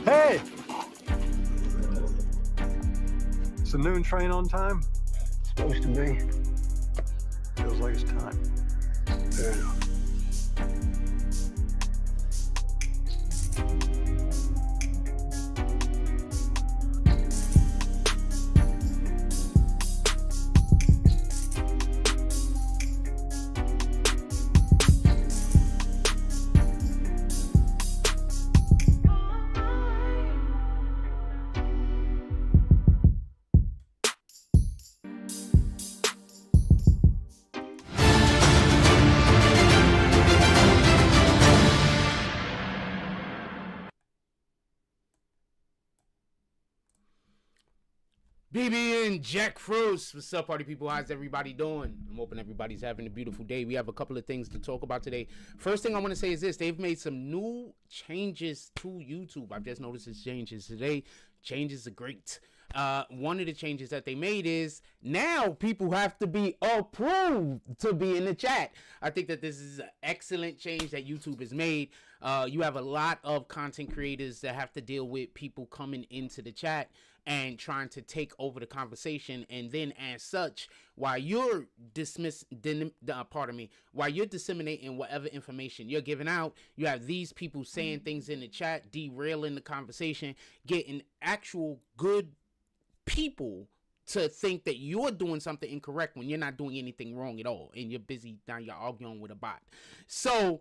Hey! Is the noon train on time? Supposed to be. Feels like it's time. Fair enough. BBN Jack Fruits. What's up, party people? How's everybody doing? I'm hoping everybody's having a beautiful day. We have a couple of things to talk about today. First thing I want to say is this. They've made some new changes to YouTube. I've just noticed it's changes today. Changes are great. One of the changes that they made is now people have to be approved to be in the chat. I think that this is an excellent change that YouTube has made. You have a lot of content creators that have to deal with people coming into the chat and trying to take over the conversation, and then as such, while you're while you're disseminating whatever information you're giving out, you have these people saying things in the chat, derailing the conversation, getting actual good people to think that you're doing something incorrect when you're not doing anything wrong at all, and you're busy now you're arguing with a bot. So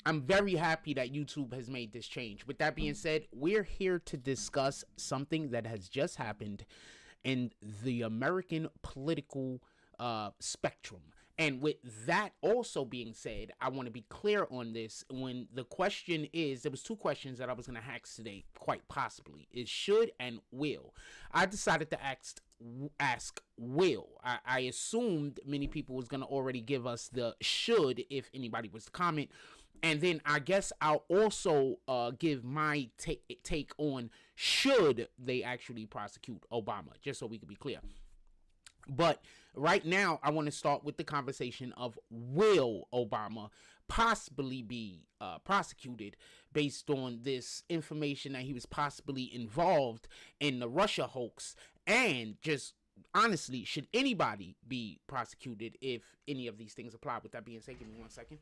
I'm very happy that YouTube has made this change. With that being said, we're here to discuss something that has just happened in the American political spectrum. And with that also being said, I want to be clear on this. When the question is, there was two questions that I was going to ask today, quite possibly, is should and will. I decided to ask will. I assumed many people was going to already give us the should if anybody was to comment. And then I guess I'll also give my take on should they actually prosecute Obama, just so we can be clear. But right now, I want to start with the conversation of will Obama possibly be prosecuted based on this information that he was possibly involved in the Russia hoax, and just honestly, should anybody be prosecuted if any of these things apply? With that being said, give me 1 second.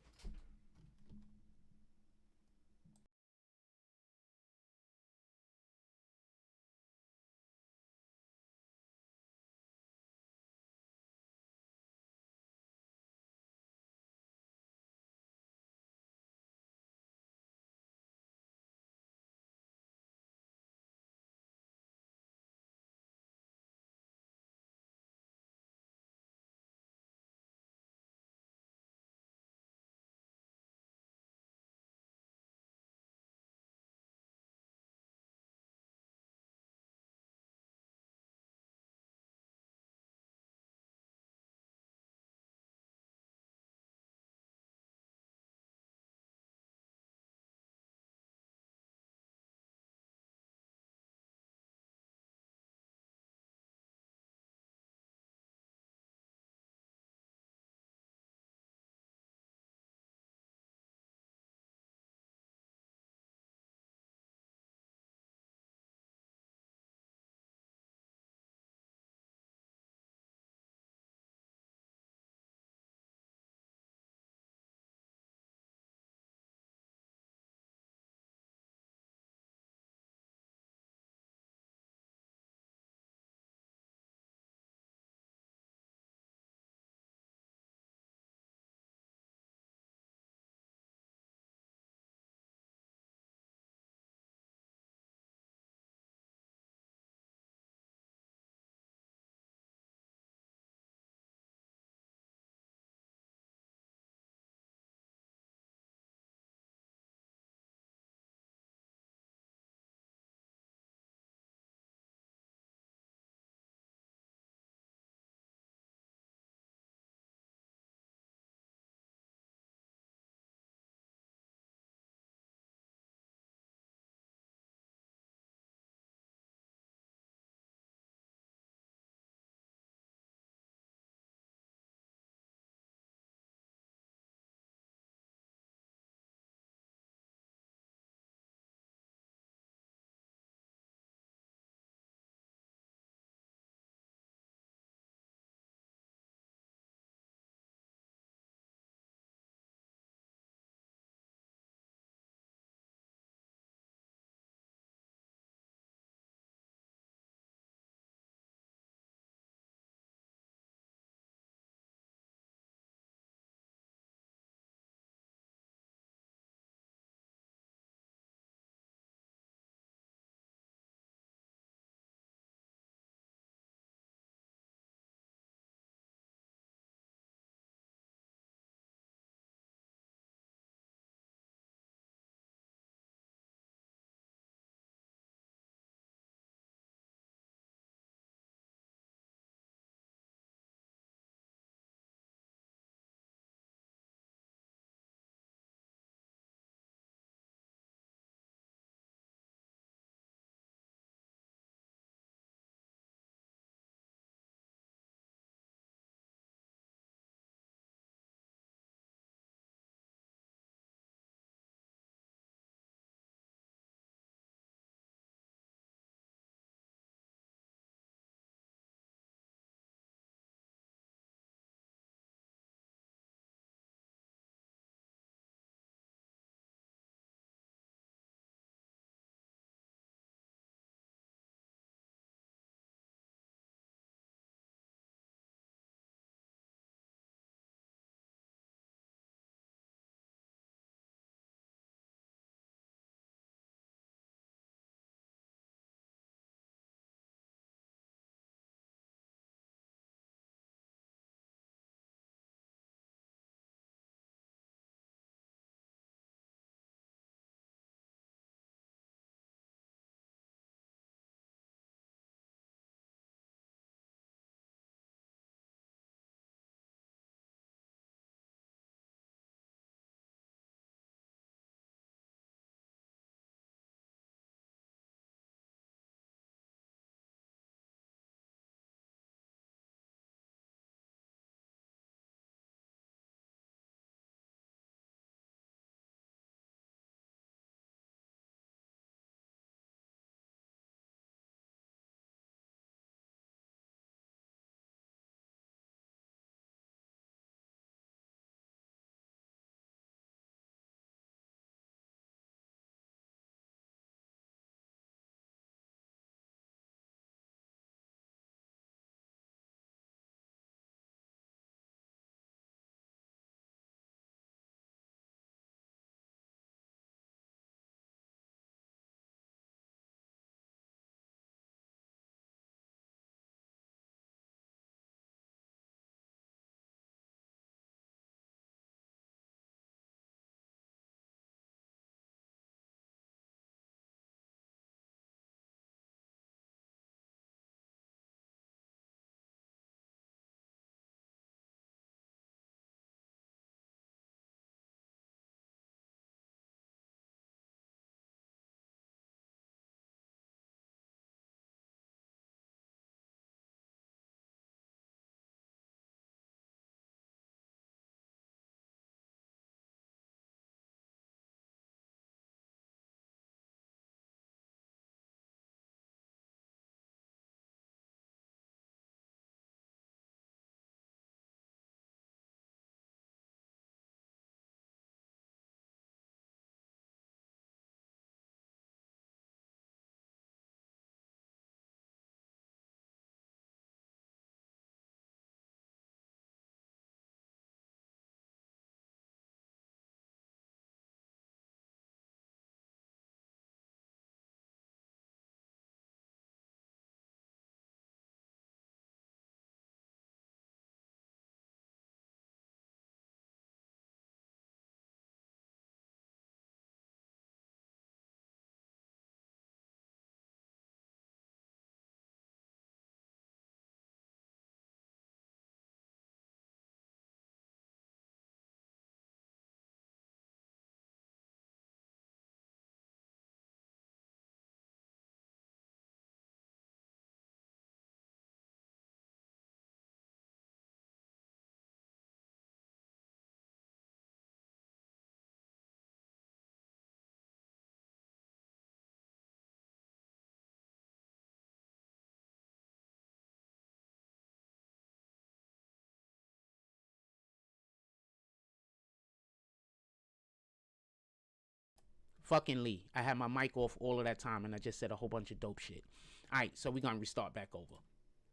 fucking Lee. I had my mic off all of that time, and I just said a whole bunch of dope shit. All right, so we're going to restart back over.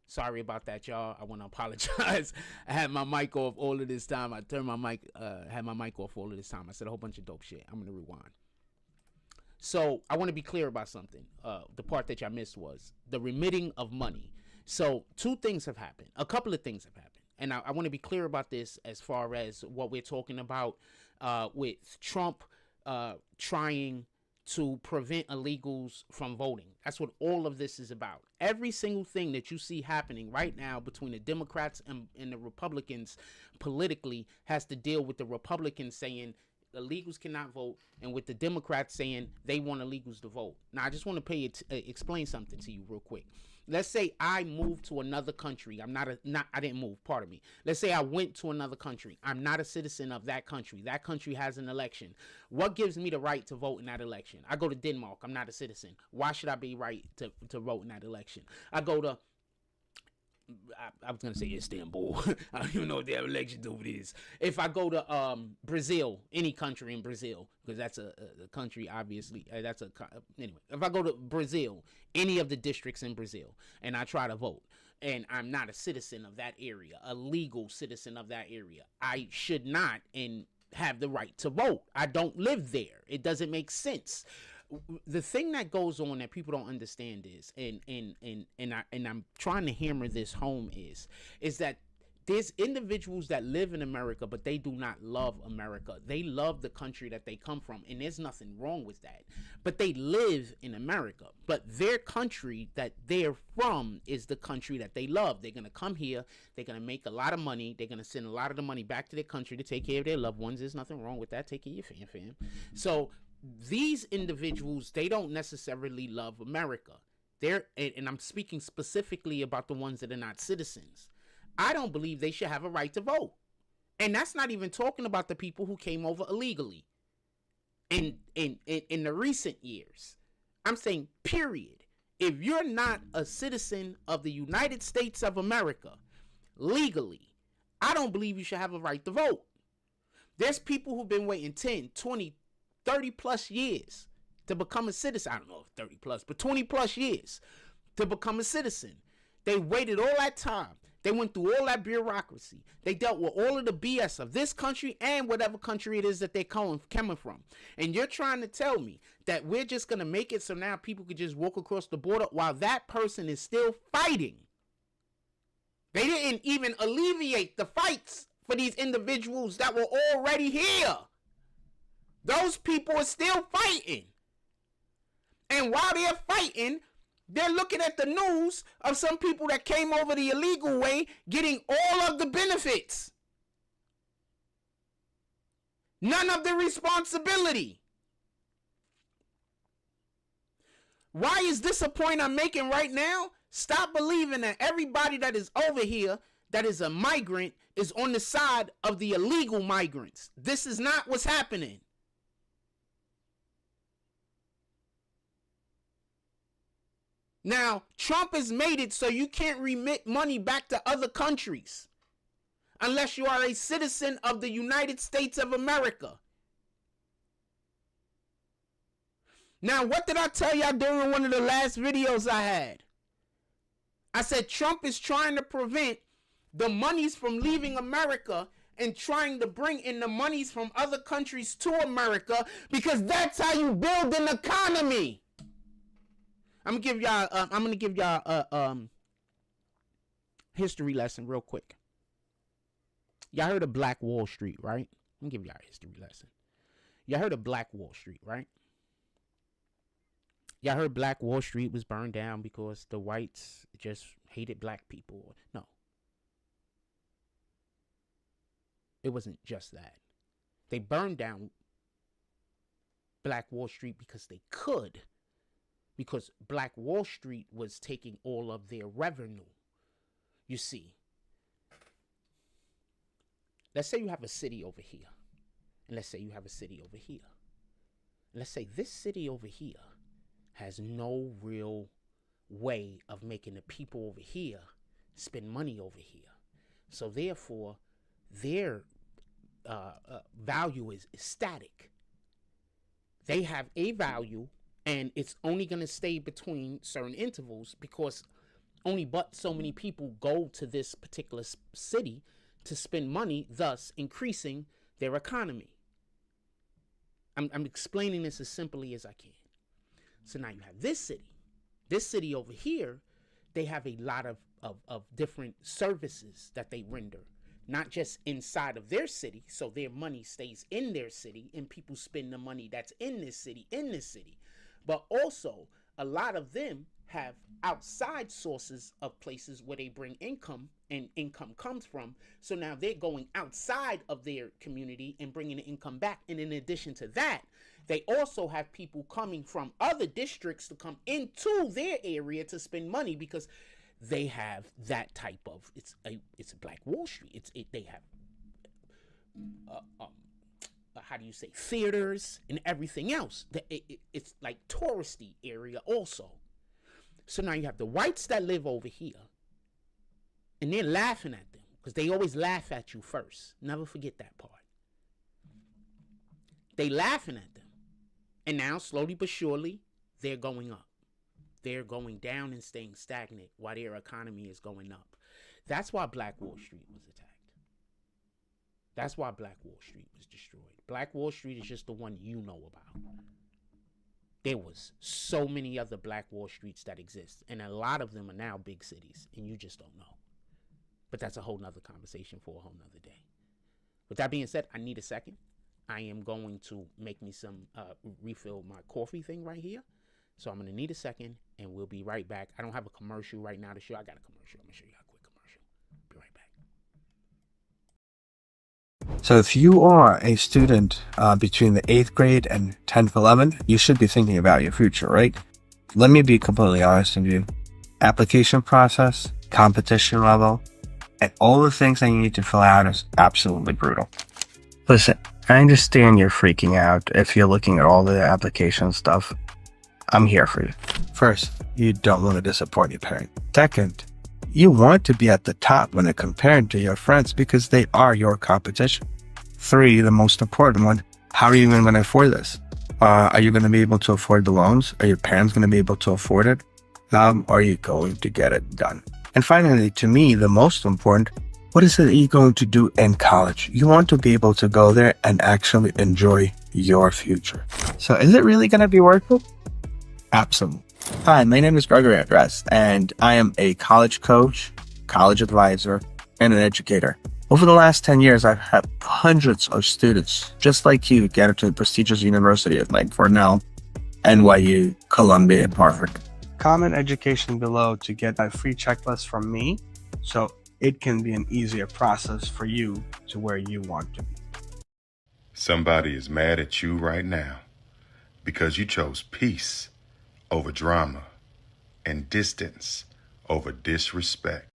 Sorry about that, y'all. I want to apologize. I had my mic off all of this time. I turned my mic, had my mic off all of this time. I said a whole bunch of dope shit. I'm going to rewind. So I want to be clear about something. The part that y'all missed was the remitting of money. So two things have happened. A couple of things have happened. And I want to be clear about this as far as what we're talking about with Trump trying to prevent illegals from voting. That's what all of this is about. Every single thing that you see happening right now between the Democrats and the Republicans politically has to deal with the Republicans saying illegals cannot vote, and with the Democrats saying they want illegals to vote. Now, I just want to explain something to you real quick. Let's say I moved to another country. I didn't move, pardon me. Let's say I went to another country. I'm not a citizen of that country. That country has an election. What gives me the right to vote in that election? I go to Denmark. I'm not a citizen. Why should I be right to vote in that election? I go to, I was going to say Istanbul. I don't even know what their elections over is. If I go to Brazil, any country in Brazil, because that's a country, obviously. Anyway, if I go to Brazil, any of the districts in Brazil, and I try to vote, and I'm not a citizen of that area, a legal citizen of that area, I should not and have the right to vote. I don't live there. It doesn't make sense. The thing that goes on that people don't understand is, and I'm trying to hammer this home is that there's individuals that live in America, but they do not love America. They love the country that they come from, and there's nothing wrong with that. But they live in America, but their country that they're from is the country that they love. They're going to come here. They're going to make a lot of money. They're going to send a lot of the money back to their country to take care of their loved ones. There's nothing wrong with that. Take care of your fam. So these individuals, they don't necessarily love America. And I'm speaking specifically about the ones that are not citizens. I don't believe they should have a right to vote. And that's not even talking about the people who came over illegally in the recent years. I'm saying, period. If you're not a citizen of the United States of America legally, I don't believe you should have a right to vote. There's people who've been waiting 10, 20, 30 plus years to become a citizen. I don't know if 30 plus, but 20 plus years to become a citizen. They waited all that time. They went through all that bureaucracy. They dealt with all of the BS of this country and whatever country it is that they're coming from. And you're trying to tell me that we're just going to make it so now people could just walk across the border while that person is still fighting. They didn't even alleviate the fights for these individuals that were already here. Those people are still fighting. And while they're fighting, they're looking at the news of some people that came over the illegal way getting all of the benefits. None of the responsibility. Why is this a point I'm making right now? Stop believing that everybody that is over here that is a migrant is on the side of the illegal migrants. This is not what's happening. Now, Trump has made it so you can't remit money back to other countries unless you are a citizen of the United States of America. Now, what did I tell y'all during one of the last videos I had? I said Trump is trying to prevent the monies from leaving America and trying to bring in the monies from other countries to America because that's how you build an economy. I'm gonna give y'all a history lesson real quick. Y'all heard of Black Wall Street, right? I'm gonna give y'all a history lesson. Y'all heard of Black Wall Street, right? Y'all heard Black Wall Street was burned down because the whites just hated black people. No. It wasn't just that. They burned down Black Wall Street because they could. Because Black Wall Street was taking all of their revenue. You see, let's say you have a city over here. And let's say you have a city over here. And let's say this city over here has no real way of making the people over here spend money over here. So therefore, their value is static. they have a value, and it's only going to stay between certain intervals because only but so many people go to this particular city to spend money, thus increasing their economy. I'm explaining this as simply as I can. So now you have this city. This city over here, they have a lot of different services that they render, not just inside of their city, so their money stays in their city and people spend the money that's in this city, but also a lot of them have outside sources of places where they bring income and income comes from. So now they're going outside of their community and bringing the income back. And in addition to that, they also have people coming from other districts to come into their area to spend money because they have that type of, it's a Black Wall Street. They have how do you say, theaters and everything else. It's like touristy area also. So now you have the whites that live over here, and they're laughing at them because they always laugh at you first. Never forget that part. They laughing at them, and now slowly but surely they're going up. They're going down and staying stagnant while their economy is going up. That's why Black Wall Street was attacked. That's why Black Wall Street was destroyed. Black Wall Street is just the one you know about. There was so many other Black Wall Streets that exist, and a lot of them are now big cities, and you just don't know. But that's a whole nother conversation for a whole nother day. With that being said, I need a second. I am going to make me some, refill my coffee thing right here. So I'm going to need a second, and we'll be right back. I don't have a commercial right now to show. I got a commercial. I'm going to show you a quick commercial. Be right back. So if you are a student between the 8th grade and 10th, 11th, you should be thinking about your future, right? Let me be completely honest with you. Application process, competition level, and all the things that you need to fill out is absolutely brutal. Listen, I understand you're freaking out if you're looking at all the application stuff. I'm here for you. First, you don't want to disappoint your parent. Second, you want to be at the top when it compared to your friends because they are your competition. 3, the most important one, how are you even going to afford this? Are you going to be able to afford the loans? Are your parents going to be able to afford it? Are you going to get it done? And finally, to me, the most important, what is it you're going to do in college? You want to be able to go there and actually enjoy your future. So is it really going to be worth it? Absolutely. Hi, my name is Gregory Andres, and I am a college coach, college advisor, and an educator. Over the last 10 years, I've had hundreds of students just like you get into the prestigious universities like Cornell, NYU, Columbia, and Harvard. Comment education below to get a free checklist from me so it can be an easier process for you to where you want to be. Somebody is mad at you right now because you chose peace over drama and distance over disrespect.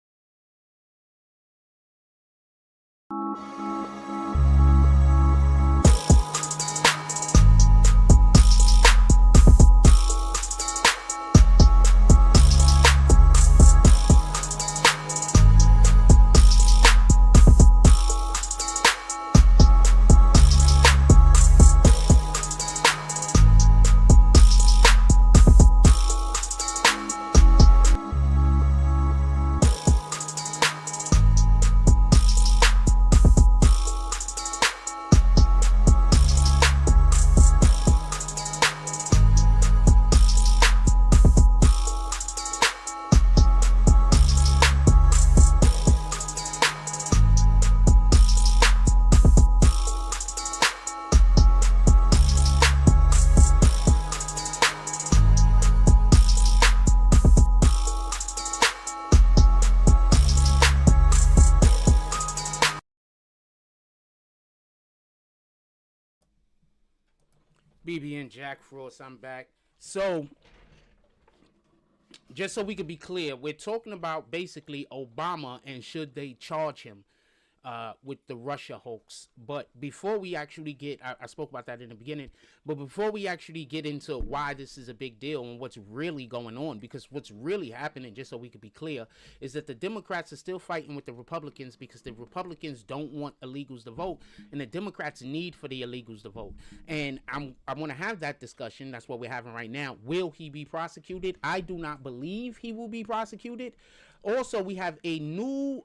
BBN Jack Frost, I'm back. So, just so we could be clear, we're talking about basically Obama and should they charge him with the Russia hoax. But before we actually get, I spoke about that in the beginning, but before we actually get into why this is a big deal and what's really going on, because what's really happening, just so we could be clear, is that the Democrats are still fighting with the Republicans because the Republicans don't want illegals to vote, and the Democrats need for the illegals to vote. And I want to have that discussion. That's what we're having right now. Will he be prosecuted? I do not believe he will be prosecuted. Also, we have a new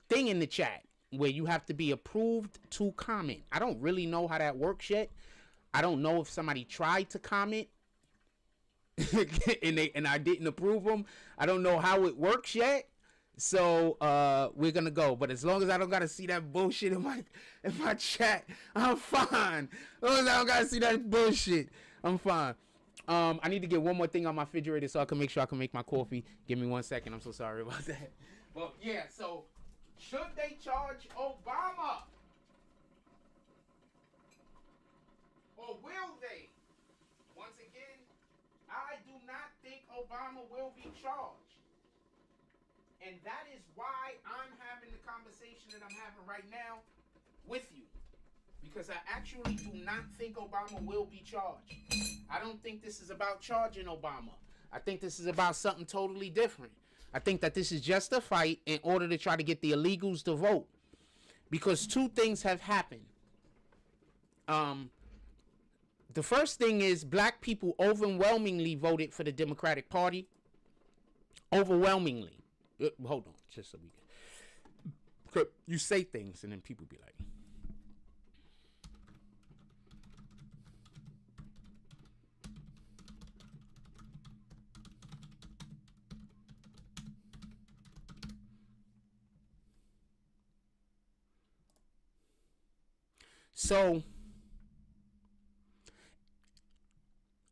thing in the chat where you have to be approved to comment. I don't really know how that works yet. I don't know if somebody tried to comment and I didn't approve them. I don't know how it works yet. So we're gonna go. But as long as I don't gotta see that bullshit in my chat, I'm fine. As long as I don't gotta see that bullshit, I'm fine. I need to get one more thing on my refrigerator so I can make sure I can make my coffee. Give me 1 second. I'm so sorry about that. Well, yeah, so should they charge Obama? Or will they? Once again, I do not think Obama will be charged. And that is why I'm having the conversation that I'm having right now with you. Because I actually do not think Obama will be charged. I don't think this is about charging Obama. I think this is about something totally different. I think that this is just a fight in order to try to get the illegals to vote. Because two things have happened. The first thing is black people overwhelmingly voted for the Democratic Party. Overwhelmingly. Hold on, just so we can. You say things and then people be like. So,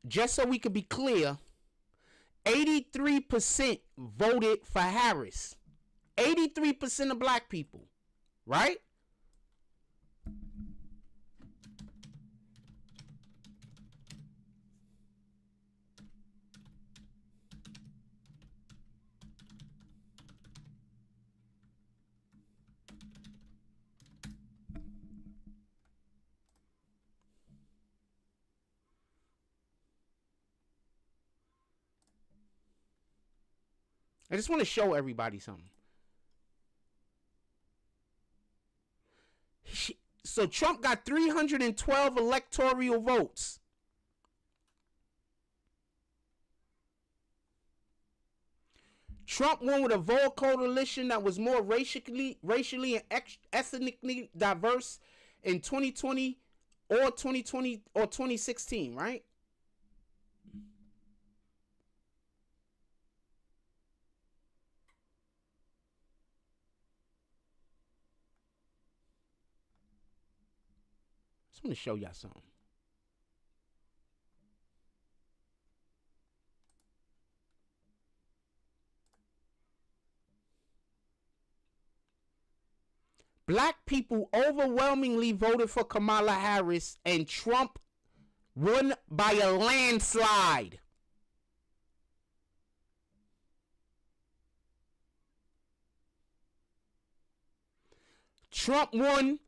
just so we could be clear, 83% voted for Harris. 83% of black people, right? I just want to show everybody something. So Trump got 312 electoral votes. Trump won with a vote coalition that was more racially and ethnically diverse in 2020 or 2016, right? I want to show y'all something. Black people overwhelmingly voted for Kamala Harris, and Trump won by a landslide. Trump won.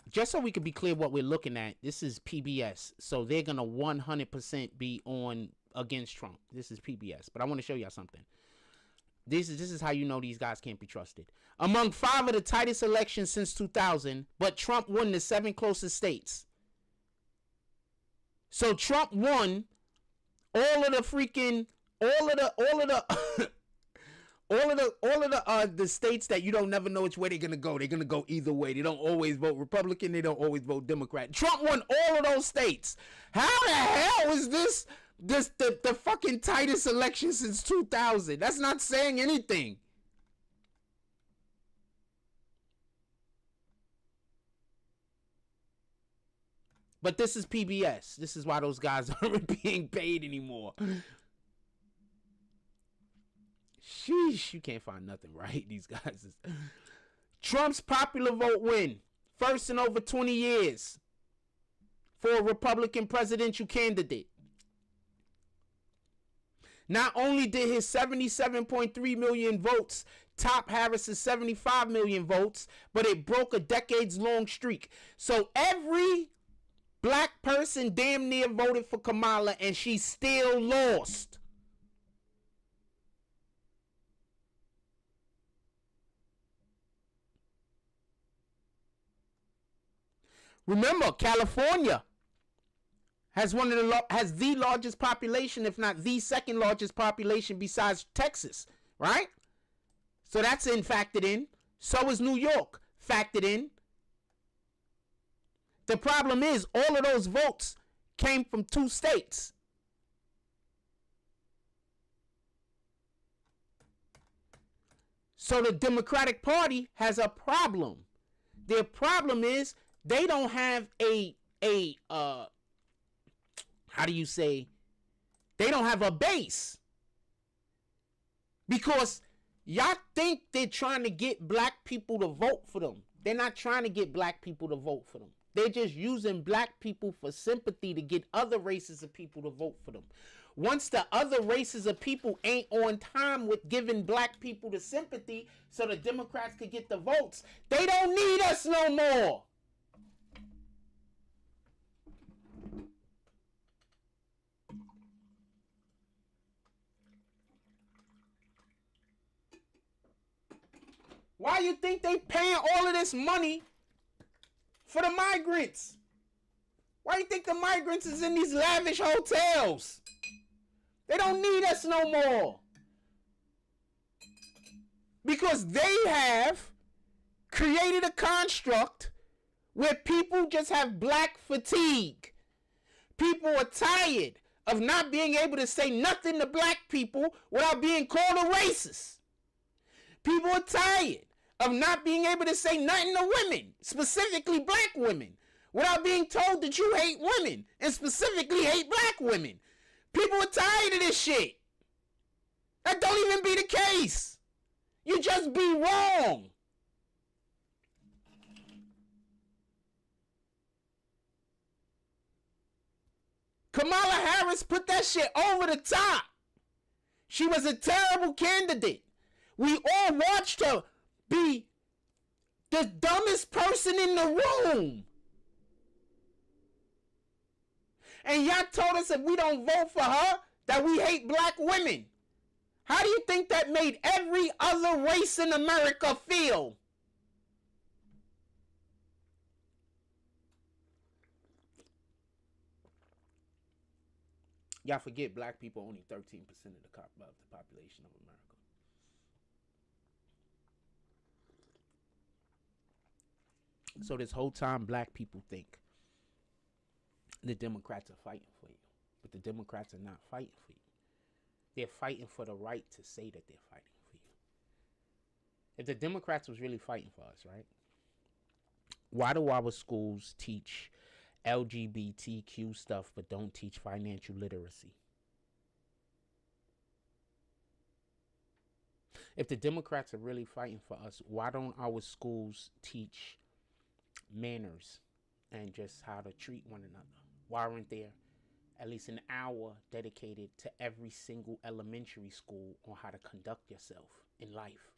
Just so we can be clear what we're looking at, this is PBS. So they're going to 100% be on against Trump. This is PBS. But I want to show y'all something. This is how you know these guys can't be trusted. Among 5 of the tightest elections since 2000, but Trump won the 7 closest states. So Trump won all of the the states that you don't never know which way they're gonna go. They're gonna go either way. They don't always vote Republican. They don't always vote Democrat. Trump won all of those states. How the hell is this the fucking tightest election since 2000? That's not saying anything. But this is PBS. This is why those guys aren't being paid anymore. Sheesh, you can't find nothing right. These guys is... Trump's popular vote win. First in over 20 years for a Republican presidential candidate. Not only did his 77.3 million votes topped Harris's 75 million votes, but it broke a decades-long streak. So every black person damn near voted for Kamala, and she still lost. Remember, California has the largest population, if not the second largest population besides Texas, right? So that's factored in. So is New York factored in. The problem is all of those votes came from 2 states. So the Democratic Party has a problem. Their problem is they don't have they don't have a base. Because y'all think they're trying to get black people to vote for them. They're not trying to get black people to vote for them. They're just using black people for sympathy to get other races of people to vote for them. Once the other races of people ain't on time with giving black people the sympathy so the Democrats could get the votes, they don't need us no more. Why you think they paying all of this money for the migrants? Why you think the migrants is in these lavish hotels? They don't need us no more. Because they have created a construct where people just have black fatigue. People are tired of not being able to say nothing to black people without being called a racist. People are tired of not being able to say nothing to women, specifically black women, without being told that you hate women and specifically hate black women. People are tired of this shit. That don't even be the case. You just be wrong. Kamala Harris put that shit over the top. She was a terrible candidate. We all watched her be the dumbest person in the room. And y'all told us if we don't vote for her, that we hate black women. How do you think that made every other race in America feel? Y'all forget black people only 13% of the population of America. So this whole time, black people think the Democrats are fighting for you. But the Democrats are not fighting for you. They're fighting for the right to say that they're fighting for you. If the Democrats was really fighting for us, right? Why do our schools teach LGBTQ stuff but don't teach financial literacy? If the Democrats are really fighting for us, why don't our schools teach manners and just how to treat one another? Why aren't there at least an hour dedicated to every single elementary school on how to conduct yourself in life?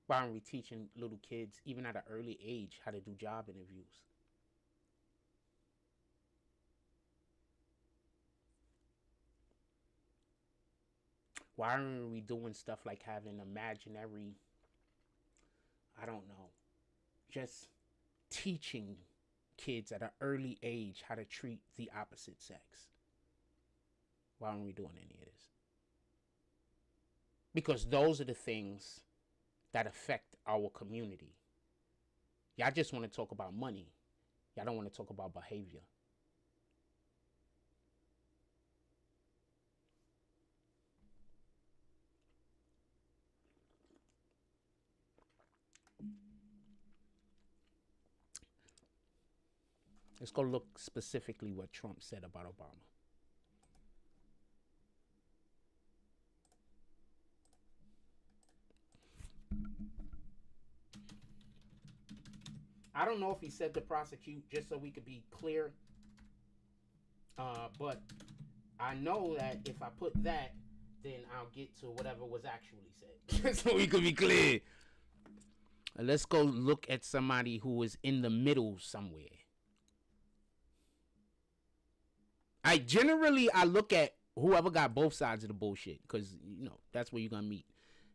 Why aren't we teaching little kids, even at an early age, how to do job interviews? Why aren't we doing stuff like having imaginary, I don't know, just teaching kids at an early age how to treat the opposite sex? Why aren't we doing any of this? Because those are the things that affect our community. Y'all just want to talk about money. Y'all don't want to talk about behavior. Let's go look specifically what Trump said about Obama. I don't know if he said to prosecute, just so we could be clear. But I know that if I put that, then I'll get to whatever was actually said. So we could be clear. Let's go look at somebody who is in the middle somewhere. I look at whoever got both sides of the bullshit, because that's where you're gonna meet,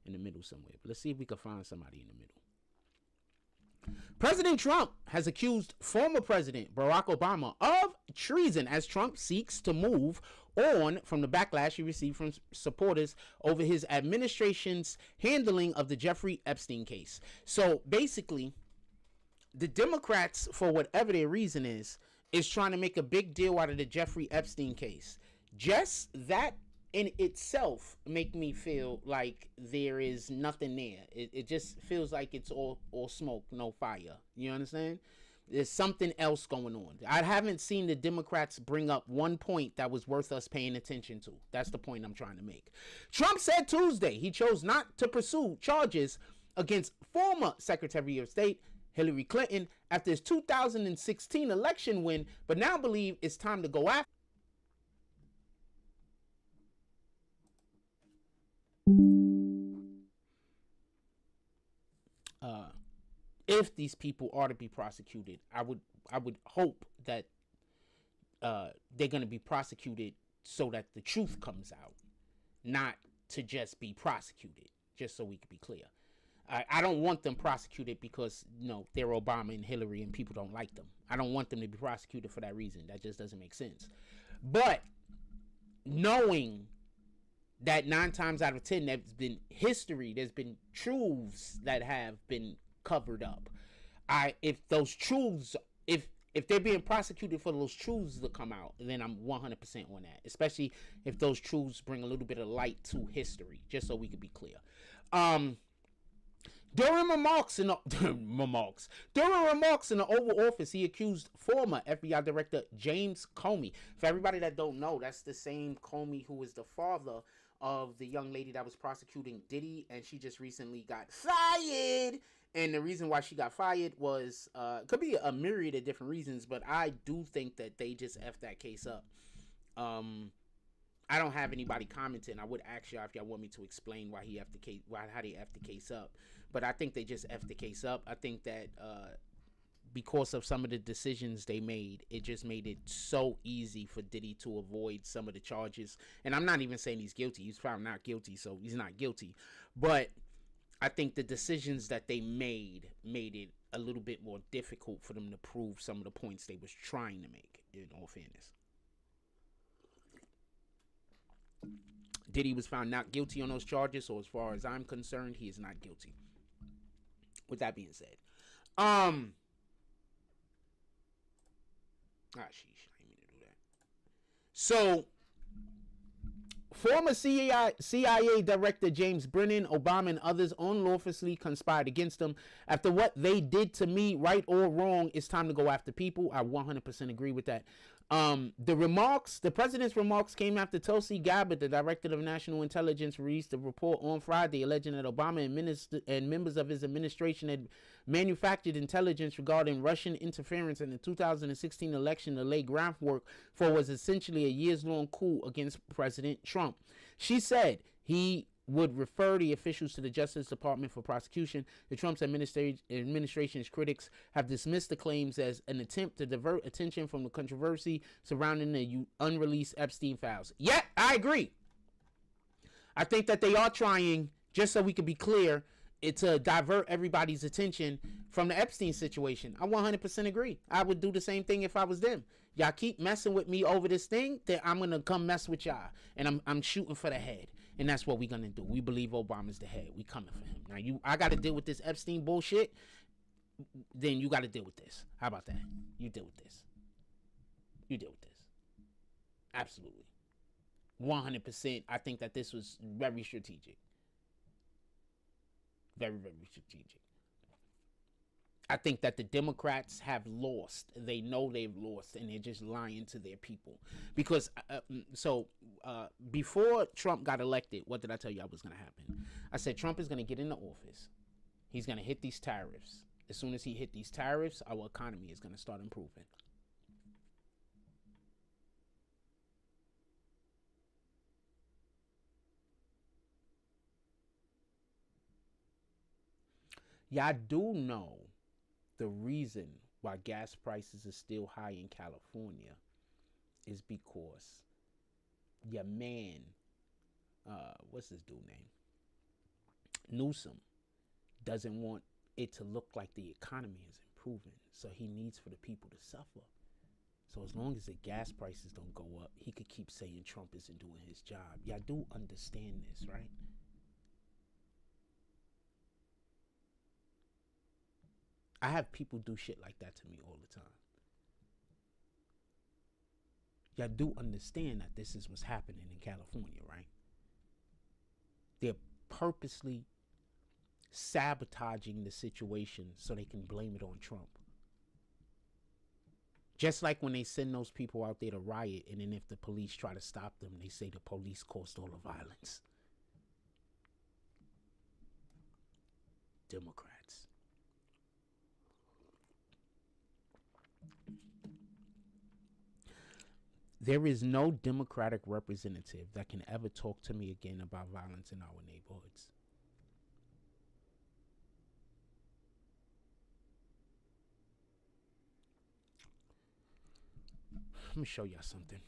in the middle somewhere. But let's see if we can find somebody in the middle. President Trump has accused former President Barack Obama of treason as Trump seeks to move on from the backlash he received from supporters over his administration's handling of the Jeffrey Epstein case. So basically, the Democrats, for whatever their reason is trying to make a big deal out of the Jeffrey Epstein case. Just that in itself make me feel like there is nothing there. It just feels like it's all smoke, no fire. You understand? There's something else going on. I haven't seen the Democrats bring up one point that was worth us paying attention to. That's the point I'm trying to make. Trump said Tuesday he chose not to pursue charges against former Secretary of State Hillary Clinton after his 2016 election win, but now believe it's time to go after. If these people are to be prosecuted, I would hope that they're going to be prosecuted so that the truth comes out, not to just be prosecuted, just so we can be clear. I don't want them prosecuted because, they're Obama and Hillary and people don't like them. I don't want them to be prosecuted for that reason. That just doesn't make sense. But knowing that 9 times out of 10, there's been history, there's been truths that have been covered up. If those truths, if they're being prosecuted for those truths to come out, then I'm 100% on that. Especially if those truths bring a little bit of light to history, just so we can be clear. During remarks in the Oval Office, he accused former FBI Director James Comey. For everybody that don't know, that's the same Comey who is the father of the young lady that was prosecuting Diddy, and she just recently got fired. And the reason why she got fired was, could be a myriad of different reasons, but I do think that they just effed that case up. I don't have anybody commenting. I would ask y'all if y'all want me to explain how they effed the case up. But I think they just effed the case up. I think that because of some of the decisions they made, it just made it so easy for Diddy to avoid some of the charges. And I'm not even saying he's guilty. He's found not guilty, so he's not guilty. But I think the decisions that they made it a little bit more difficult for them to prove some of the points they was trying to make, in all fairness. Diddy was found not guilty on those charges, so as far as I'm concerned, he is not guilty. With that being said, sheesh, I didn't mean to do that. So, former CIA Director James Brennan, Obama, and others unlawfully conspired against them. After what they did to me, right or wrong, it's time to go after people. I 100% agree with that. The president's remarks came after Tulsi Gabbard, the director of national intelligence, released a report on Friday alleging that Obama and members of his administration had manufactured intelligence regarding Russian interference in the 2016 election to lay groundwork for what was essentially a years-long coup against President Trump. She said he would refer the officials to the Justice Department for prosecution. The Trump's administration's critics have dismissed the claims as an attempt to divert attention from the controversy surrounding the unreleased Epstein files. Yeah, I agree. I think that they are trying, just so we can be clear, to divert everybody's attention from the Epstein situation. I 100% agree. I would do the same thing if I was them. Y'all keep messing with me over this thing, then I'm going to come mess with y'all. And I'm shooting for the head. And that's what we're going to do. We believe Obama's the head. We coming for him. Now, I got to deal with this Epstein bullshit. Then you got to deal with this. How about that? You deal with this. You deal with this. Absolutely. 100%. I think that this was very strategic. Very, very strategic. I think that the Democrats have lost. They know they've lost, and they're just lying to their people. Because, before Trump got elected, what did I tell you was going to happen? I said Trump is going to get into office. He's going to hit these tariffs. As soon as he hit these tariffs, our economy is going to start improving. Y'all do know the reason why gas prices are still high in California is because your man, what's his dude name? Newsom doesn't want it to look like the economy is improving. So he needs for the people to suffer. So as long as the gas prices don't go up, he could keep saying Trump isn't doing his job. Y'all do understand this, right? I have people do shit like that to me all the time. Y'all do understand that this is what's happening in California, right? They're purposely sabotaging the situation so they can blame it on Trump. Just like when they send those people out there to riot, and then if the police try to stop them, they say the police caused all the violence. Democrats. There is no Democratic representative that can ever talk to me again about violence in our neighborhoods. Let me show y'all something.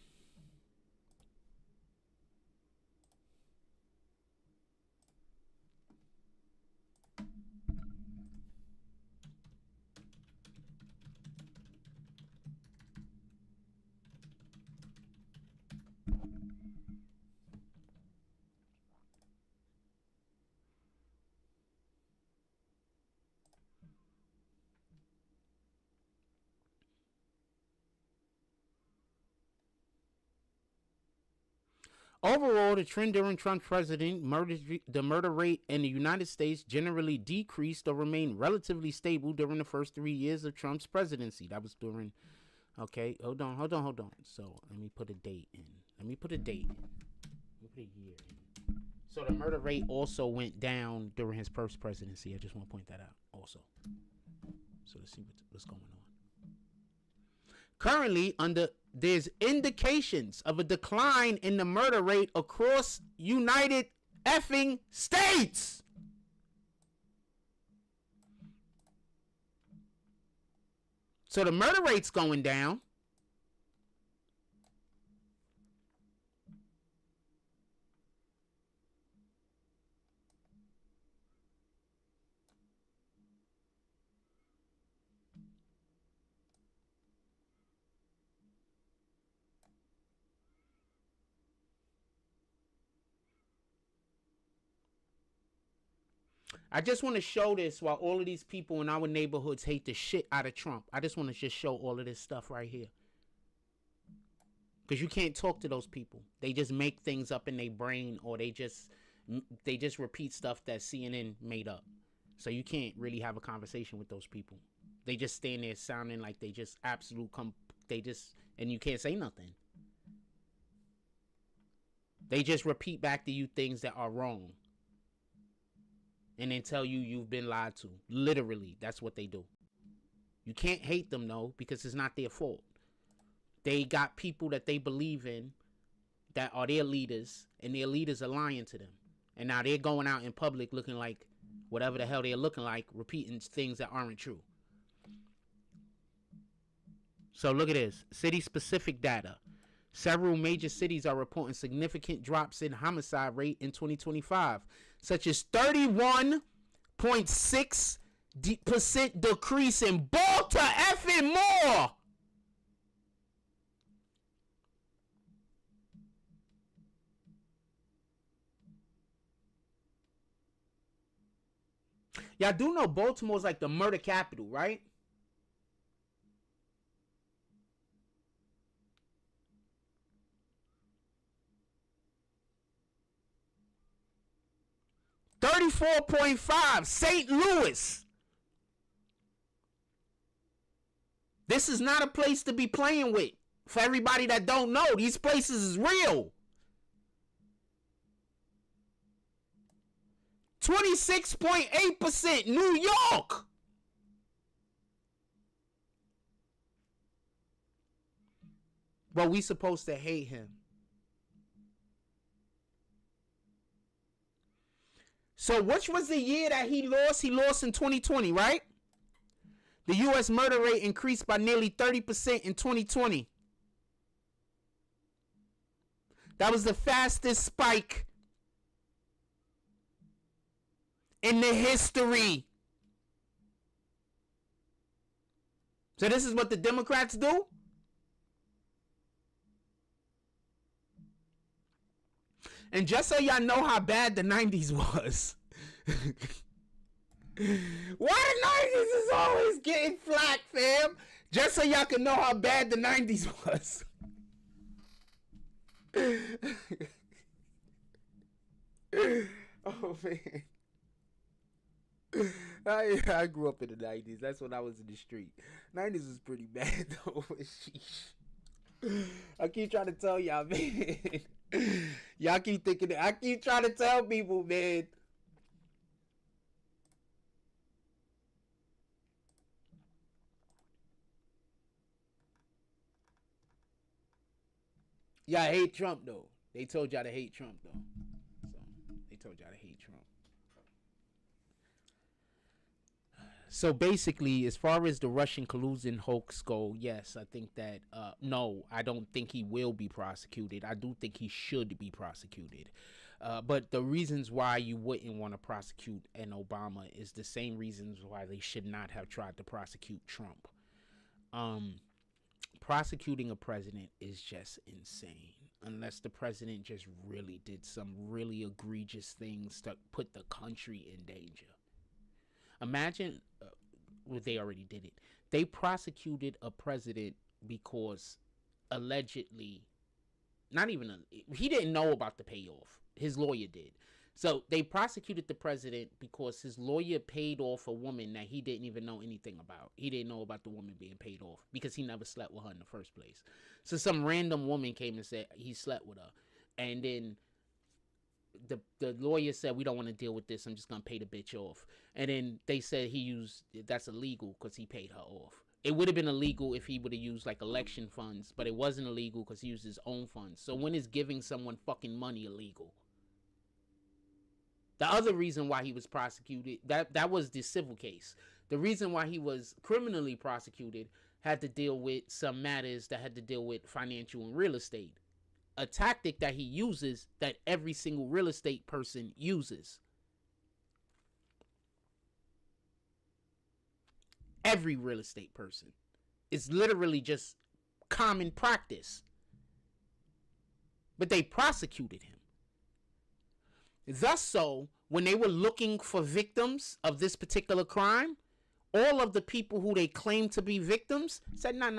Overall, the trend during Trump's presidency, the murder rate in the United States generally decreased or remained relatively stable during the first 3 years of Trump's presidency. That was during, okay, hold on. So let me put a date in. Let me put a year in. So the murder rate also went down during his first presidency. I just want to point that out also. So let's see what's going on. Currently, there's indications of a decline in the murder rate across United effing States. So the murder rate's going down. I just want to show this while all of these people in our neighborhoods hate the shit out of Trump. I just want to just show all of this stuff right here. Because you can't talk to those people. They just make things up in their brain, or they just repeat stuff that CNN made up. So you can't really have a conversation with those people. They just stand there sounding like they just and you can't say nothing. They just repeat back to you things that are wrong. And then tell you you've been lied to. Literally, that's what they do. You can't hate them, though, because it's not their fault. They got people that they believe in that are their leaders, and their leaders are lying to them. And now they're going out in public looking like whatever the hell they're looking like, repeating things that aren't true. So look at this. City-specific data. Several major cities are reporting significant drops in homicide rate in 2025, such as 31.6% decrease in Baltimore effing more. Y'all do know Baltimore's like the murder capital, right? .5 St. Louis. This is not a place to be playing with. For everybody that don't know, these places is real. 26.8% New York. But we supposed to hate him. So which was the year that he lost? He lost in 2020, right? The U.S. murder rate increased by nearly 30% in 2020. That was the fastest spike in the history. So this is what the Democrats do? And just so y'all know how bad the 90s was. Why the 90s is always getting flack, fam? Just so y'all can know how bad the 90s was. Oh, man. I grew up in the 90s. That's when I was in the street. 90s was pretty bad, though. Sheesh. I keep trying to tell y'all, man. Y'all keep thinking that. I keep trying to tell people, man. Y'all hate Trump, though. They told y'all to hate Trump, though. So, they told y'all to hate Trump. So basically, as far as the Russian collusion hoax go, yes, I think that, no, I don't think he will be prosecuted. I do think he should be prosecuted. But the reasons why you wouldn't want to prosecute an Obama is the same reasons why they should not have tried to prosecute Trump. Prosecuting a president is just insane. Unless the president just really did some really egregious things to put the country in danger. Imagine, well, they already did it. They prosecuted a president because allegedly, he didn't know about the payoff. His lawyer did. So they prosecuted the president because his lawyer paid off a woman that he didn't even know anything about. He didn't know about the woman being paid off because he never slept with her in the first place. So some random woman came and said he slept with her. And then the lawyer said, we don't want to deal with this. I'm just going to pay the bitch off. And then they said that's illegal because he paid her off. It would have been illegal if he would have used like election funds, but it wasn't illegal because he used his own funds. So when is giving someone fucking money illegal? The other reason why he was prosecuted, that was the civil case. The reason why he was criminally prosecuted had to deal with some matters that had to deal with financial and real estate. A tactic that he uses that every single real estate person uses. Every real estate person. It's literally just common practice. But they prosecuted him. Thus so, when they were looking for victims of this particular crime, all of the people who they claimed to be victims said, nah,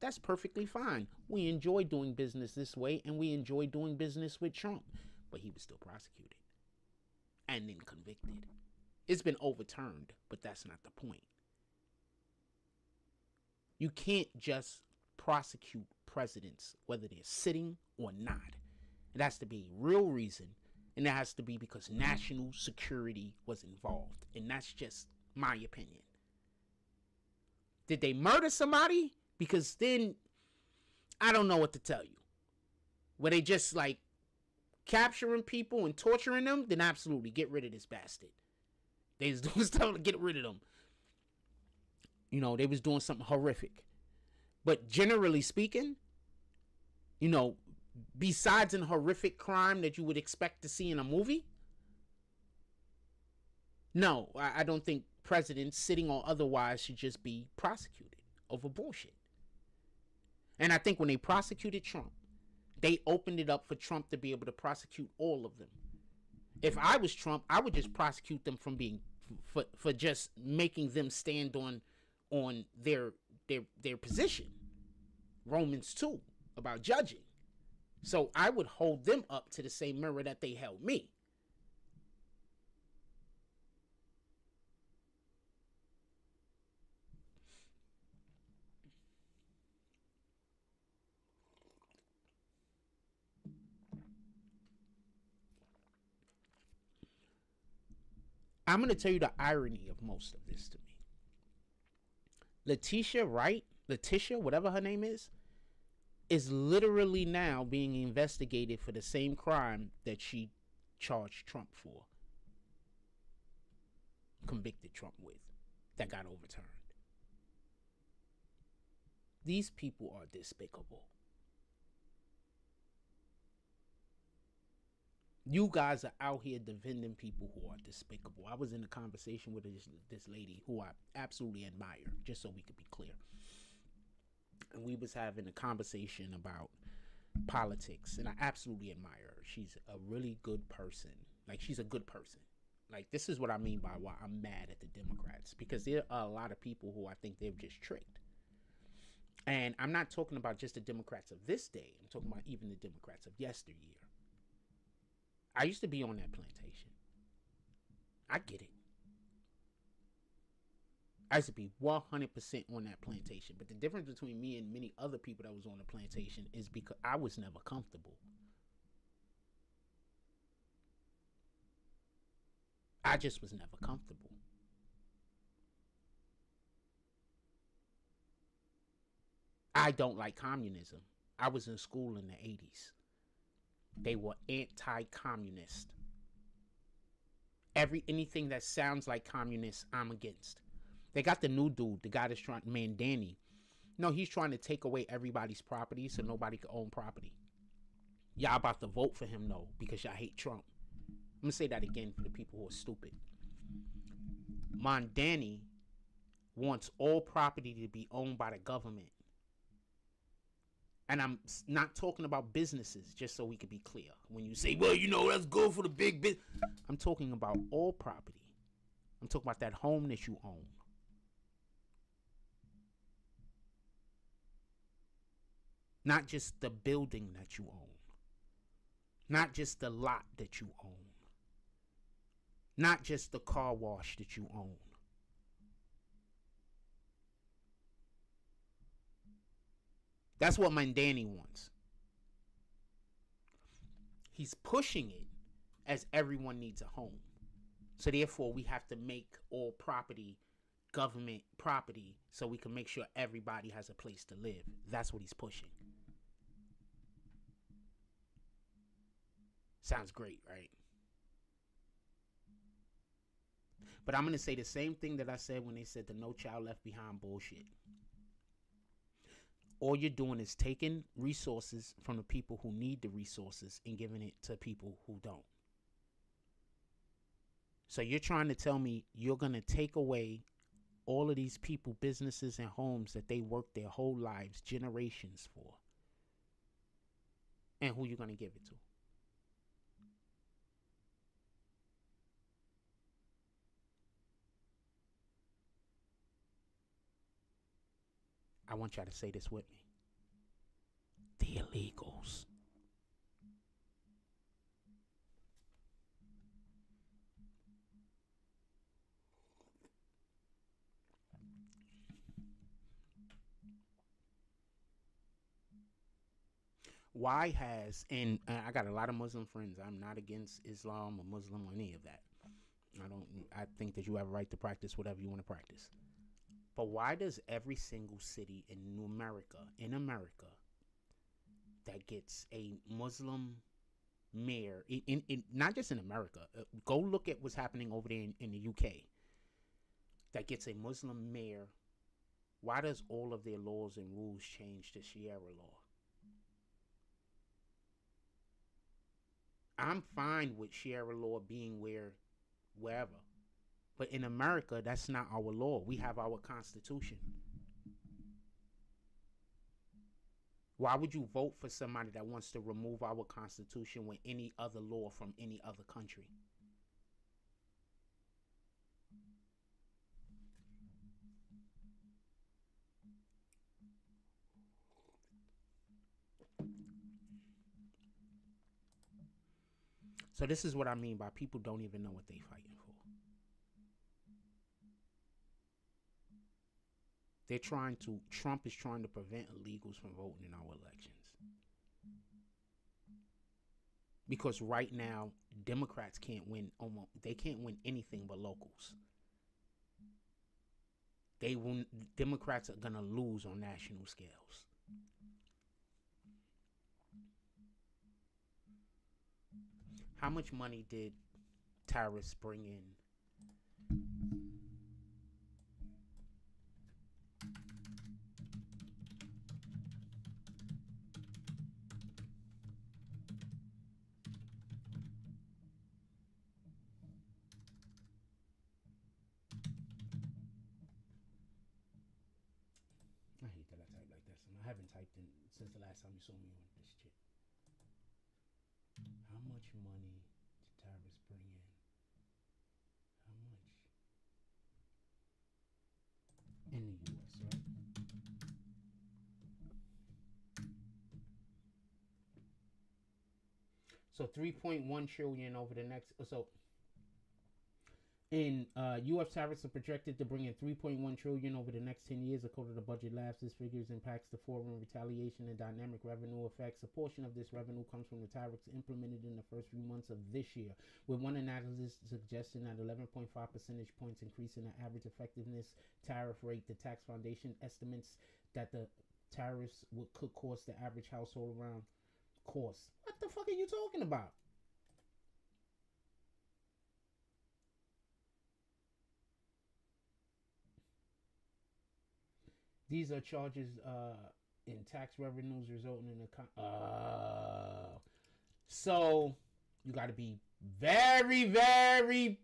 that's perfectly fine. We enjoy doing business this way, and we enjoy doing business with Trump. But he was still prosecuted and then convicted. It's been overturned, but that's not the point. You can't just prosecute presidents, whether they're sitting or not. It has to be a real reason. And that has to be because national security was involved. And that's just my opinion. Did they murder somebody? Because then, I don't know what to tell you. Were they just like capturing people and torturing them? Then absolutely, get rid of this bastard. They was doing stuff to get rid of them. You know, they was doing something horrific. But generally speaking, you know, besides an horrific crime that you would expect to see in a movie, no, I don't think presidents, sitting or otherwise, should just be prosecuted over bullshit. And I think when they prosecuted Trump, they opened it up for Trump to be able to prosecute all of them. If I was Trump, I would just prosecute them from being for just making them stand on their position. Romans 2 about judging. So I would hold them up to the same mirror that they held me. I'm going to tell you the irony of most of this to me. Letitia, whatever her name is literally now being investigated for the same crime that she charged Trump for. convicted Trump with that got overturned. These people are despicable. You guys are out here defending people who are despicable. I was in a conversation with this lady who I absolutely admire, just so we could be clear. And we was having a conversation about politics, and I absolutely admire her. She's a really good person. Like, she's a good person. Like, this is what I mean by why I'm mad at the Democrats, because there are a lot of people who I think they've just tricked. And I'm not talking about just the Democrats of this day. I'm talking about even the Democrats of yesteryear. I used to be on that plantation. I get it. I used to be 100% on that plantation. But the difference between me and many other people that was on the plantation is because I was never comfortable. I just was never comfortable. I don't like communism. I was in school in the 80s. They were anti-communist. Anything that sounds like communist, I'm against. They got the new dude, the guy that's trying, Mandani. No, he's trying to take away everybody's property so nobody can own property. Y'all about to vote for him, though, because y'all hate Trump. I'm going to say that again for the people who are stupid. Mandani wants all property to be owned by the government. And I'm not talking about businesses, just so we can be clear. When you say, well, you know, that's good for the big business. I'm talking about all property. I'm talking about that home that you own. Not just the building that you own. Not just the lot that you own. Not just the car wash that you own. That's what Mandani wants. He's pushing it as everyone needs a home. So therefore, we have to make all property government property so we can make sure everybody has a place to live. That's what he's pushing. Sounds great, right? But I'm going to say the same thing that I said when they said the No Child Left Behind bullshit. All you're doing is taking resources from the people who need the resources and giving it to people who don't. So you're trying to tell me you're going to take away all of these people, businesses, and homes that they worked their whole lives, generations for. And who you're going to give it to? I want y'all to say this with me. The illegals. Why has, and I got a lot of Muslim friends. I'm not against Islam or Muslim or any of that. I think that you have a right to practice whatever you want to practice. But why does every single city in America, that gets a Muslim mayor, in not just in America, go look at what's happening over there in the UK, that gets a Muslim mayor, why does all of their laws and rules change to Sharia law? I'm fine with Sharia law being wherever. But in America, that's not our law. We have our Constitution. Why would you vote for somebody that wants to remove our Constitution with any other law from any other country? So this is what I mean by people don't even know what they're fighting for. Trump is trying to prevent illegals from voting in our elections. Because right now, Democrats can't win they can't win anything but locals. Democrats are gonna lose on national scales. How much money did tariffs bring in some. I haven't typed in since the last time you saw me on this shit. How much money did tariffs bring in? How much? In the U.S., right? So 3.1 trillion over the next. So in U.S. tariffs are projected to bring in 3.1 trillion over the next 10 years, according to Budget Labs. This figures impacts the foreign retaliation and dynamic revenue effects. A portion of this revenue comes from the tariffs implemented in the first few months of this year, with one analysis suggesting that 11.5 percentage points increase in the average effectiveness tariff rate. The Tax Foundation estimates that the tariffs could cost the average household around cost. What the fuck are you talking about? These are charges in tax revenues resulting in a so you got to be very, very,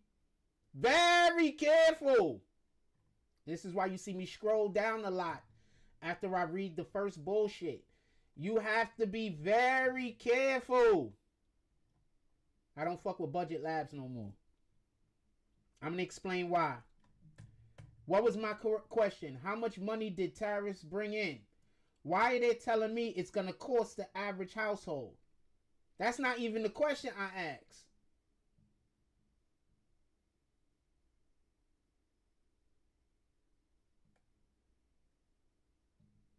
very careful. This is why you see me scroll down a lot after I read the first bullshit. You have to be very careful. I don't fuck with Budget Labs no more. I'm going to explain why. What was my question? How much money did tariffs bring in? Why are they telling me it's going to cost the average household? That's not even the question I asked.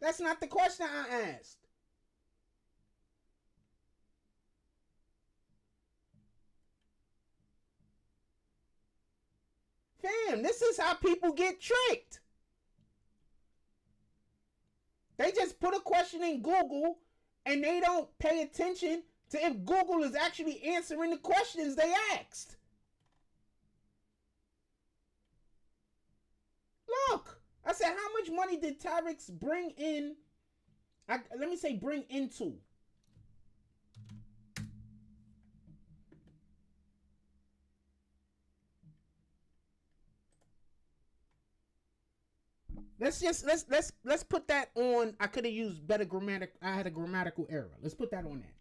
That's not the question I asked. Fam, this is how people get tricked. They just put a question in Google and they don't pay attention to if Google is actually answering the questions they asked. Look, I said, how much money did tariffs bring in? Let me say bring into. Let's put that on. I could have used better grammatical. I had a grammatical error. Let's put that on there.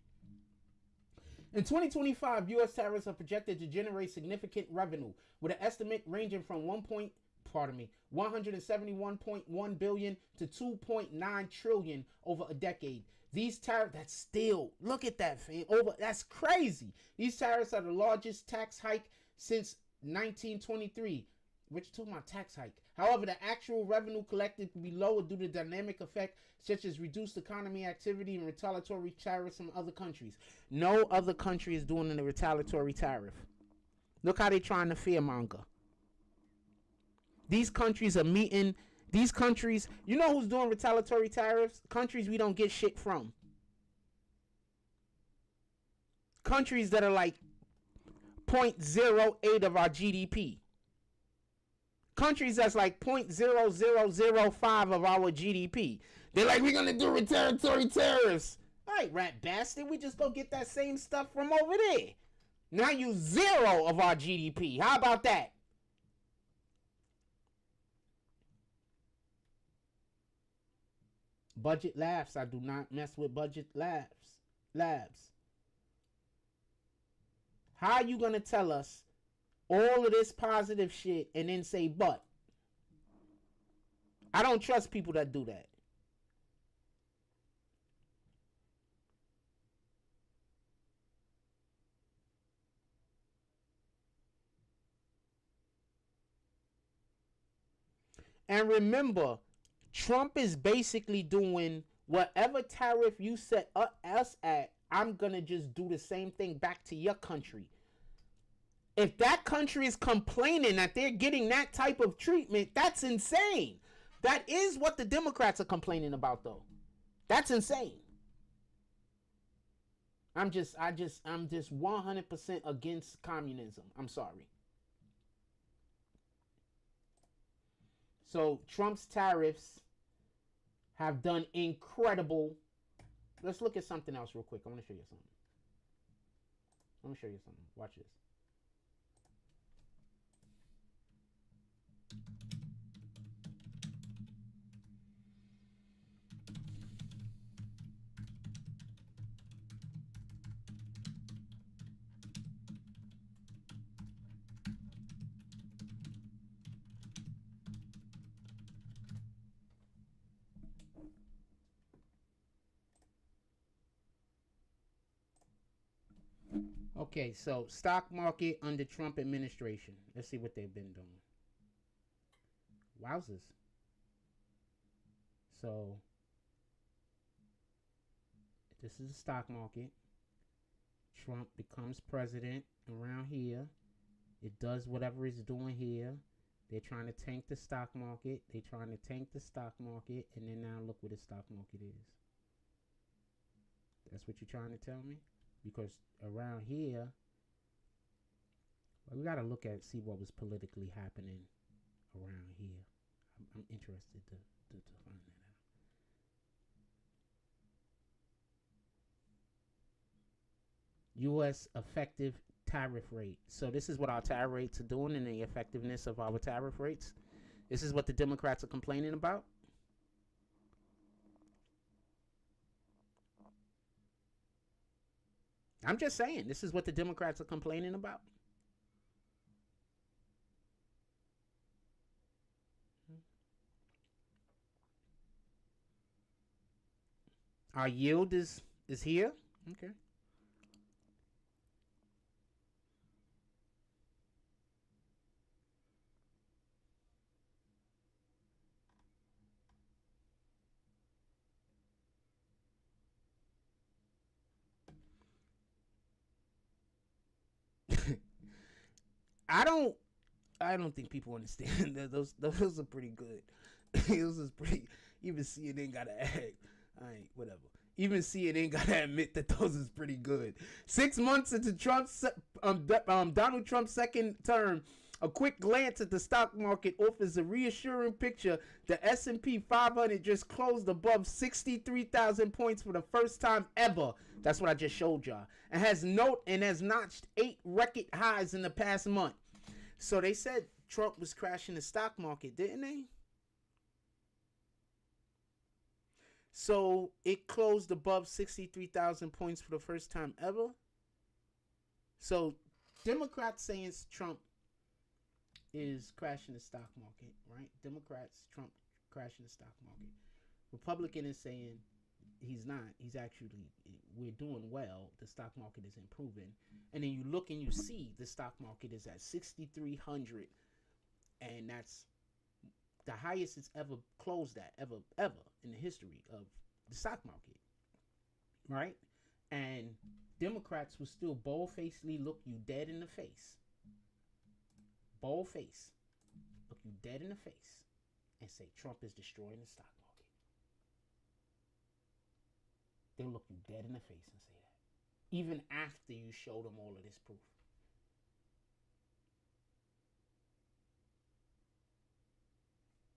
In 2025, U.S. tariffs are projected to generate significant revenue, with an estimate ranging from 171.1 billion to 2.9 trillion over a decade. These tariffs, that's still, look at that, fam. That's crazy. These tariffs are the largest tax hike since 1923. Which took my tax hike. However, the actual revenue collected will be lower due to dynamic effect such as reduced economy activity and retaliatory tariffs from other countries. No other country is doing a retaliatory tariff. Look how they're trying to fearmonger. These countries are meeting. These countries, you know who's doing retaliatory tariffs? Countries we don't get shit from. Countries that are like 0.08 of our GDP. Countries that's like 0.0005 of our GDP. They're like, we're going to do retaliatory tariffs. All right, rat bastard. We just go get that same stuff from over there. Now you 0 of our GDP. How about that? Budget Labs. I do not mess with Budget Labs. How are you going to tell us all of this positive shit and then say but? I don't trust people that do that. And remember, Trump is basically doing whatever tariff you set us at, I'm going to just do the same thing back to your country. If that country is complaining that they're getting that type of treatment, that's insane. That is what the Democrats are complaining about, though. That's insane. I'm just 100% against communism. I'm sorry. So Trump's tariffs have done incredible. Let's look at something else real quick. I want to show you something. Watch this. Okay, so stock market under Trump administration. Let's see what they've been doing. Wowzers. So this is the stock market. Trump becomes president around here. It does whatever it's doing here. They're trying to tank the stock market. They're trying to tank the stock market. And then now look where the stock market is. That's what you're trying to tell me? Because around here, well, we got to look at, see what was politically happening around here. I'm interested to find that out. U.S. effective tariff rate. So this is what our tariff rates are doing and the effectiveness of our tariff rates. This is what the Democrats are complaining about. I'm just saying, this is what the Democrats are complaining about. Our yield is here. Okay. I don't think people understand that those are pretty good. Those is pretty. Even CNN gotta act. Whatever. Even CNN gotta admit that those is pretty good. 6 months into Donald Trump's second term, a quick glance at the stock market offers a reassuring picture. The S&P 500 just closed above 63,000 points for the first time ever. That's what I just showed y'all. And has notched 8 record highs in the past month. So they said Trump was crashing the stock market, didn't they? So it closed above 63,000 points for the first time ever. So Democrats saying Trump is crashing the stock market, right? Democrats, Trump crashing the stock market. Republican is saying he's not. He's actually, we're doing well. The stock market is improving. And then you look and you see the stock market is at 6,300. And that's the highest it's ever closed at, ever in the history of the stock market. Right? And Democrats will still bold-facedly look you dead in the face. Bold face. Look you dead in the face and say Trump is destroying the stock market. They'll look you dead in the face and say that. Even after you show them all of this proof.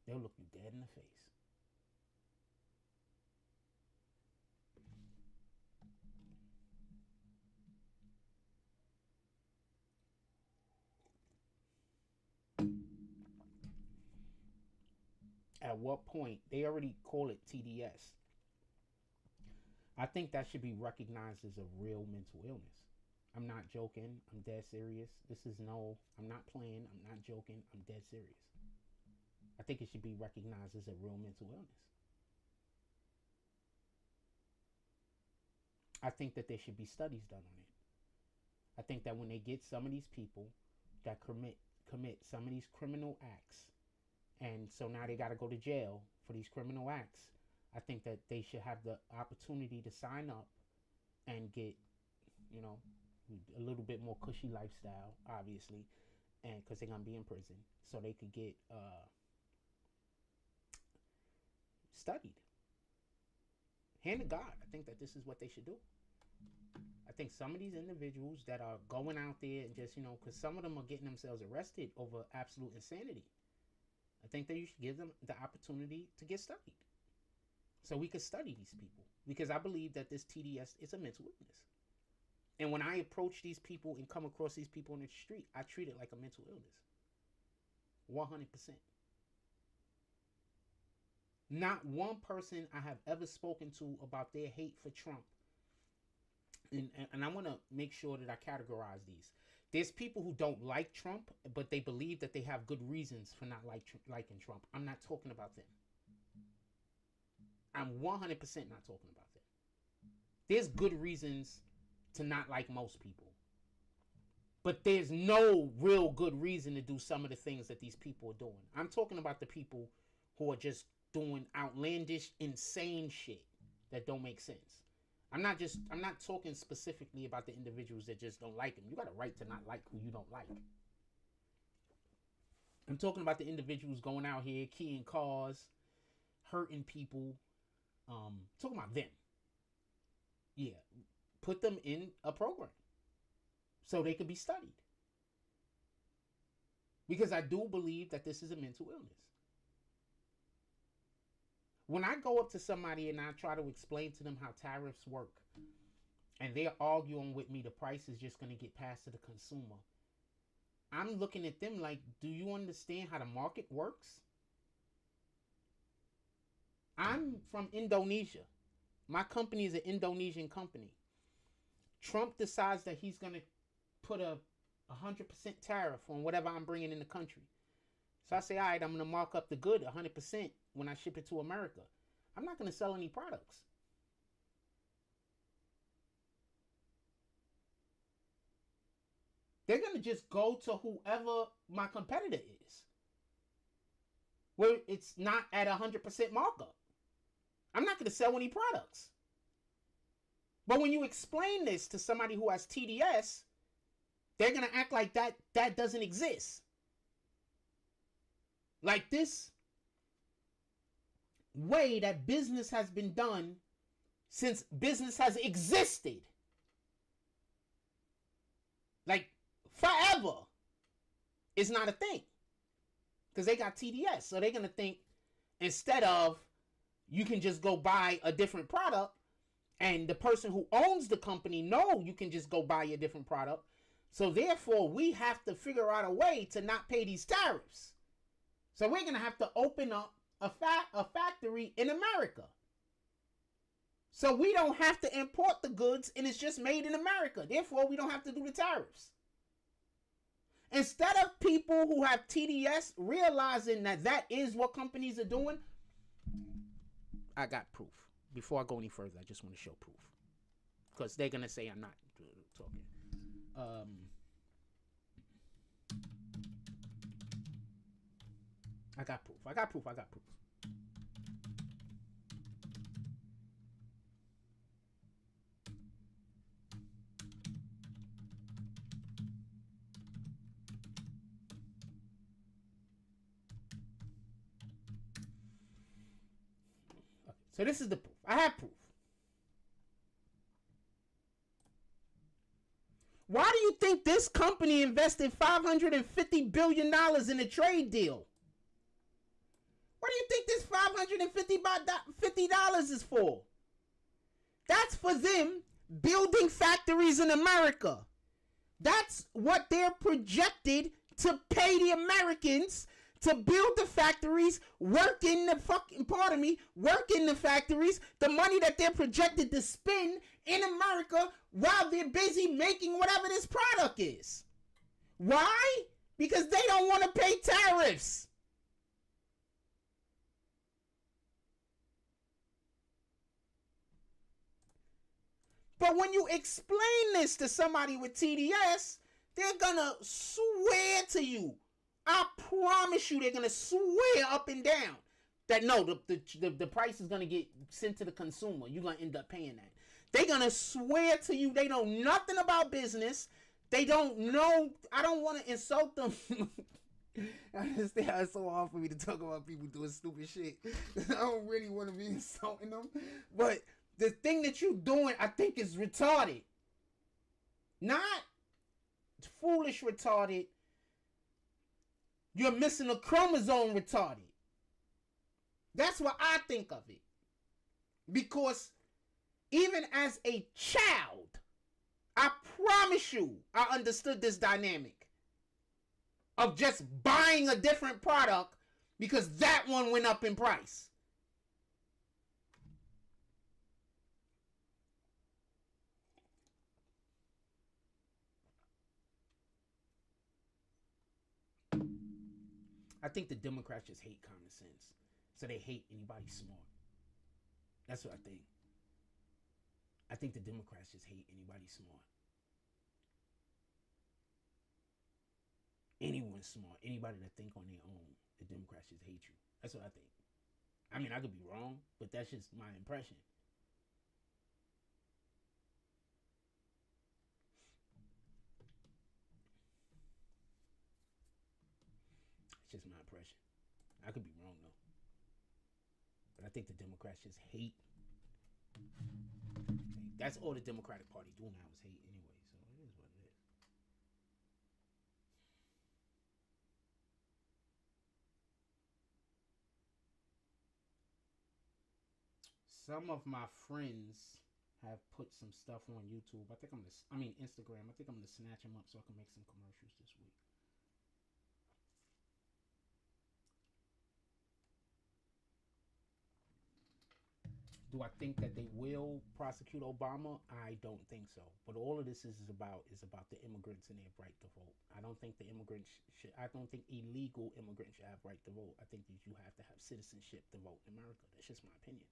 They'll look you dead in the face. At what point, they already call it TDS. I think that should be recognized as a real mental illness. I'm not joking. I'm dead serious. I'm not playing. I'm not joking. I'm dead serious. I think it should be recognized as a real mental illness. I think that there should be studies done on it. I think that when they get some of these people that commit some of these criminal acts, and so now they got to go to jail for these criminal acts, I think that they should have the opportunity to sign up and get, a little bit more cushy lifestyle, obviously, and because they're going to be in prison, so they could get studied. Hand to God, I think that this is what they should do. I think some of these individuals that are going out there and just, because some of them are getting themselves arrested over absolute insanity. I think that you should give them the opportunity to get studied. So we could study these people. Because I believe that this TDS is a mental illness. And when I approach these people and come across these people in the street, I treat it like a mental illness. 100%. Not one person I have ever spoken to about their hate for Trump. And I want to make sure that I categorize these. There's people who don't like Trump, but they believe that they have good reasons for not liking Trump. I'm not talking about them. I'm 100% not talking about that. There's good reasons to not like most people. But there's no real good reason to do some of the things that these people are doing. I'm talking about the people who are just doing outlandish, insane shit that don't make sense. I'm not talking specifically about the individuals that just don't like him. You got a right to not like who you don't like. I'm talking about the individuals going out here, keying cars, hurting people. Talking about them. Yeah. Put them in a program so they could be studied. Because I do believe that this is a mental illness. When I go up to somebody and I try to explain to them how tariffs work, and they're arguing with me the price is just going to get passed to the consumer, I'm looking at them like, do you understand how the market works? I'm from Indonesia. My company is an Indonesian company. Trump decides that he's going to put a 100% tariff on whatever I'm bringing in the country. So I say, all right, I'm going to mark up the good 100% when I ship it to America. I'm not going to sell any products. They're going to just go to whoever my competitor is, where it's not at 100% markup. I'm not going to sell any products. But when you explain this to somebody who has TDS, they're going to act like that doesn't exist. Like this way that business has been done since business has existed. Like forever. It's not a thing. Because they got TDS. So they're going to think instead of you can just go buy a different product, and the person who owns the company know you can just go buy a different product. So therefore, we have to figure out a way to not pay these tariffs. So we're going to have to open up a factory in America. So we don't have to import the goods and it's just made in America. Therefore, we don't have to do the tariffs. Instead of people who have TDS realizing that that is what companies are doing, I got proof. Before I go any further, I just want to show proof. Because they're going to say I'm not talking. I got proof. So this is the proof. I have proof. Why do you think this company invested $550 billion in a trade deal? What do you think this $550 is for? That's for them building factories in America. That's what they're projected to pay the Americans to build the factories, work in the factories, the money that they're projected to spend in America while they're busy making whatever this product is. Why? Because they don't want to pay tariffs. But when you explain this to somebody with TDS, they're gonna swear to you. I promise you, they're gonna swear up and down that no, the price is gonna get sent to the consumer. You're gonna end up paying that. They're gonna swear to you they know nothing about business. They don't know. I don't want to insult them. I understand how it's so hard for me to talk about people doing stupid shit. I don't really want to be insulting them, but the thing that you're doing, I think, is retarded. Not foolish retarded. You're missing a chromosome retarded. That's what I think of it. Because even as a child, I promise you, I understood this dynamic of just buying a different product because that one went up in price. I think the Democrats just hate common sense. So they hate anybody smart. That's what I think. I think the Democrats just hate anybody smart. Anyone smart, anybody that think on their own, the Democrats just hate you. That's what I think. I mean, I could be wrong, but that's just my impression. It's just my impression. I could be wrong though. But I think the Democrats just hate. That's all the Democratic Party do now is hate anyway. So it is what it is. Some of my friends have put some stuff on YouTube. Instagram. I think I'm gonna snatch them up so I can make some commercials this week. Do I think that they will prosecute Obama? I don't think so. But all of this is about the immigrants and their right to vote. I don't think I don't think illegal immigrants should have right to vote. I think that you have to have citizenship to vote in America. That's just my opinion.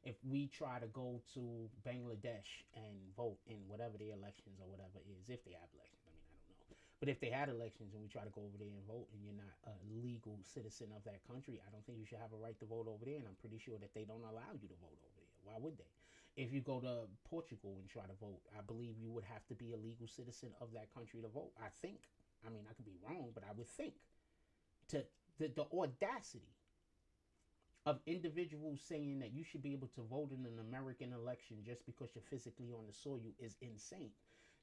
If we try to go to Bangladesh and vote in whatever their elections or whatever is, if they have elections, I mean, I don't know. But if they had elections and we try to go over there and vote and you're not a legal citizen of that country, I don't think you should have a right to vote over there. And I'm pretty sure that they don't allow you to vote over there. Why would they? If you go to Portugal and try to vote, I believe you would have to be a legal citizen of that country to vote. I think. I mean, I could be wrong, but I would think. To the audacity of individuals saying that you should be able to vote in an American election just because you're physically on the soil is insane.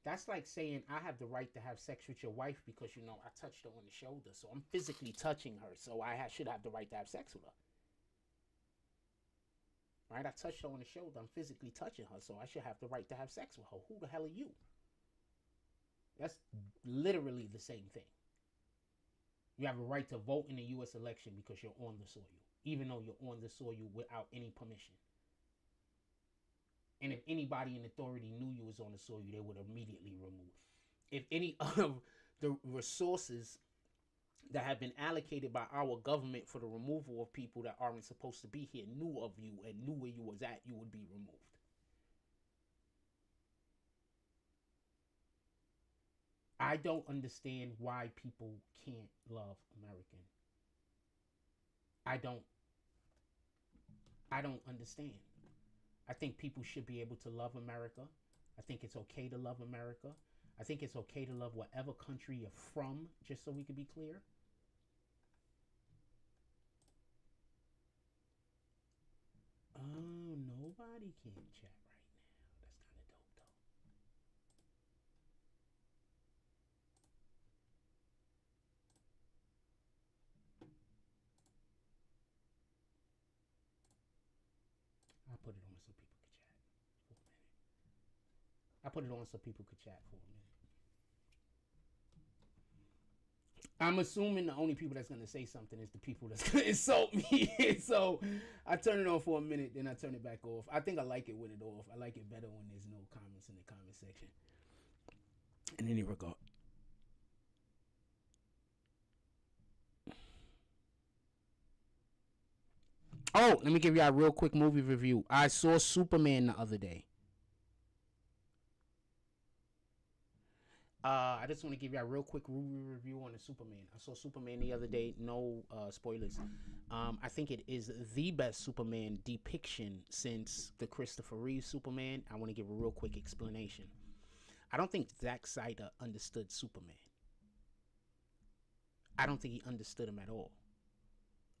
That's like saying I have the right to have sex with your wife because, you know, I touched her on the shoulder, so I'm physically touching her, so I should have the right to have sex with her. Right? I touched her on the shoulder, I'm physically touching her, so I should have the right to have sex with her. Who the hell are you? That's literally the same thing. You have a right to vote in the U.S. election because you're on the soil, even though you're on the soil without any permission. And if anybody in authority knew you was on the soil, they would immediately remove. If any of the resources that have been allocated by our government for the removal of people that aren't supposed to be here knew of you and knew where you was at, you would be removed. I don't understand why people can't love American. I don't understand. I think people should be able to love America. I think it's okay to love America. I think it's okay to love whatever country you're from, just so we can be clear. Oh, nobody can chat right now. That's kind of dope, though. I'll put it on so people could chat for a minute. I put it on so people could chat for a minute. I'm assuming the only people that's going to say something is the people that's going to insult me. So I turn it on for a minute, then I turn it back off. I think I like it with it off. I like it better when there's no comments in the comment section. In any regard. Oh, let me give you a real quick movie review. I saw Superman the other day. I just want to give you a real quick movie review on the Superman. I saw Superman the other day. No spoilers. I think it is the best Superman depiction since the Christopher Reeve Superman. I want to give a real quick explanation. I don't think Zack Snyder understood Superman. I don't think he understood him at all.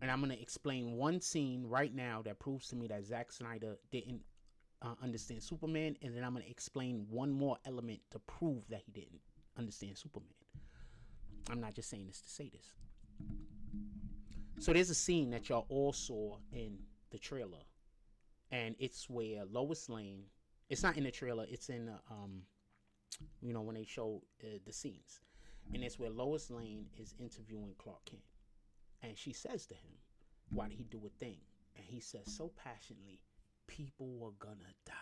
And I'm going to explain one scene right now that proves to me that Zack Snyder didn't understand Superman. And then I'm going to explain one more element to prove that he didn't understand Superman. I'm not just saying this to say this. So there's a scene that y'all all saw in the trailer. And it's where Lois Lane, it's not in the trailer, it's in the, when they show the scenes. And it's where Lois Lane is interviewing Clark Kent. And she says to him, why did he do a thing? And he says so passionately, people were gonna die.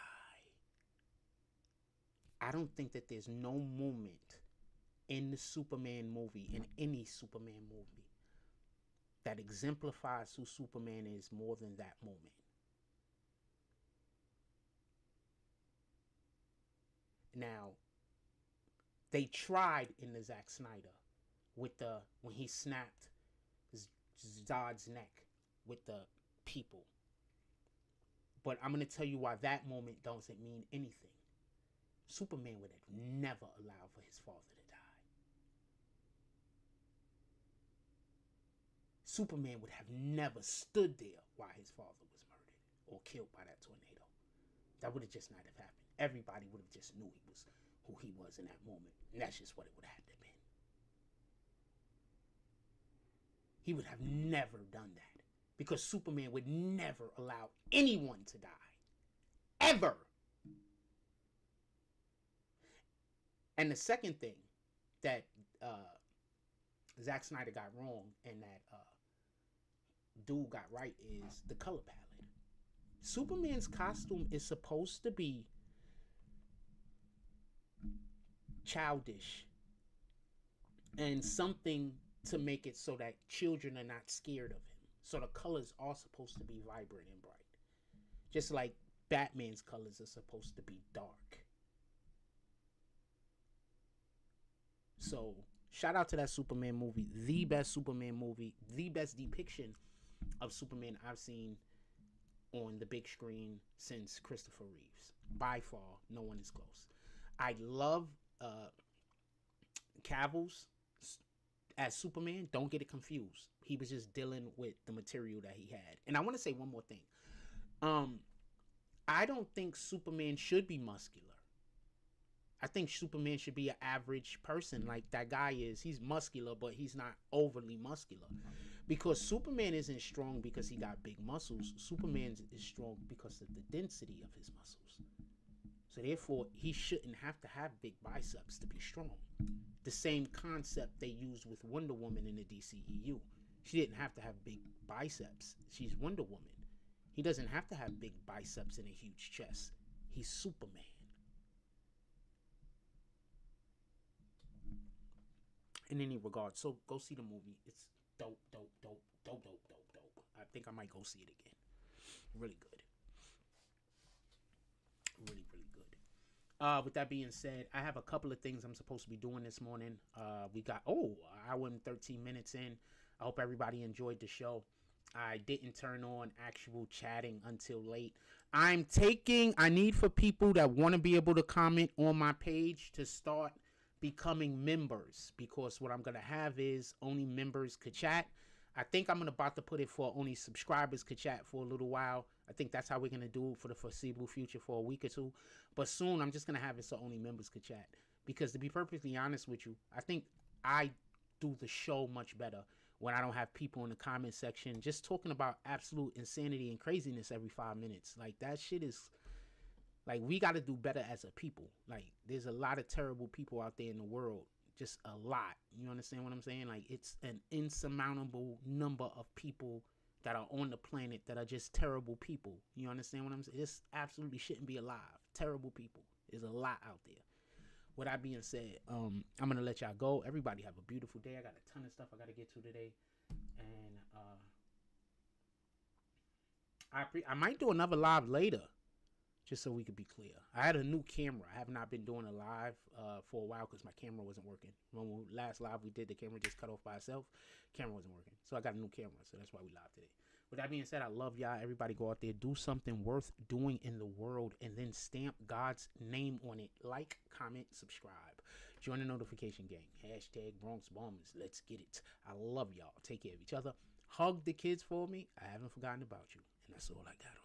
I don't think that there's no moment in the Superman movie, in any Superman movie, that exemplifies who Superman is more than that moment. Now, they tried in the Zack Snyder with when he snapped Zod's neck with the people. But I'm going to tell you why that moment doesn't mean anything. Superman would have never allowed for his father to die. Superman would have never stood there while his father was murdered or killed by that tornado. That would have just not have happened. Everybody would have just knew he was who he was in that moment. And that's just what it would have had to have been. He would have never done that. Because Superman would never allow anyone to die. Ever. And the second thing that Zack Snyder got wrong and that dude got right is the color palette. Superman's costume is supposed to be childish and something to make it so that children are not scared of him. So the colors are supposed to be vibrant and bright. Just like Batman's colors are supposed to be dark. So shout out to that Superman movie. The best Superman movie. The best depiction of Superman I've seen on the big screen since Christopher Reeves. By far, no one is close. I love Cavill's as Superman. Don't get it confused. He was just dealing with the material that he had. And I want to say one more thing. I don't think Superman should be muscular. I think Superman should be an average person like that guy is. He's muscular, but he's not overly muscular. Because Superman isn't strong because he got big muscles. Superman is strong because of the density of his muscles. So therefore, he shouldn't have to have big biceps to be strong. The same concept they used with Wonder Woman in the DCEU. She didn't have to have big biceps. She's Wonder Woman. He doesn't have to have big biceps and a huge chest. He's Superman. In any regard, so go see the movie. It's dope. I think I might go see it again. Really good. Really good. With that being said, I have a couple of things I'm supposed to be doing this morning. We got an hour and 13 minutes in. I hope everybody enjoyed the show. I didn't turn on actual chatting until late. I need for people that want to be able to comment on my page to start becoming members, because what I'm going to have is only members could chat. I think I'm about to put it for only subscribers could chat for a little while. I think that's how we're going to do it for the foreseeable future for a week or two. But soon I'm just going to have it so only members could chat. Because to be perfectly honest with you, I think I do the show much better when I don't have people in the comment section just talking about absolute insanity and craziness every 5 minutes. Like, that shit is... Like, we got to do better as a people. Like, there's a lot of terrible people out there in the world. Just a lot. You understand what I'm saying? Like, it's an insurmountable number of people that are on the planet that are just terrible people. You understand what I'm saying? This absolutely shouldn't be alive. Terrible people. There's a lot out there. With that being said, I'm going to let y'all go. Everybody have a beautiful day. I got a ton of stuff I got to get to today. And I might do another live later. Just so we could be clear. I had a new camera. I have not been doing a live for a while because my camera wasn't working. When last live we did, the camera just cut off by itself. Camera wasn't working. So I got a new camera. So that's why we live today. With that being said, I love y'all. Everybody go out there. Do something worth doing in the world. And then stamp God's name on it. Like, comment, subscribe. Join the notification gang. Hashtag Bronx Bombers. Let's get it. I love y'all. Take care of each other. Hug the kids for me. I haven't forgotten about you. And that's all I got on.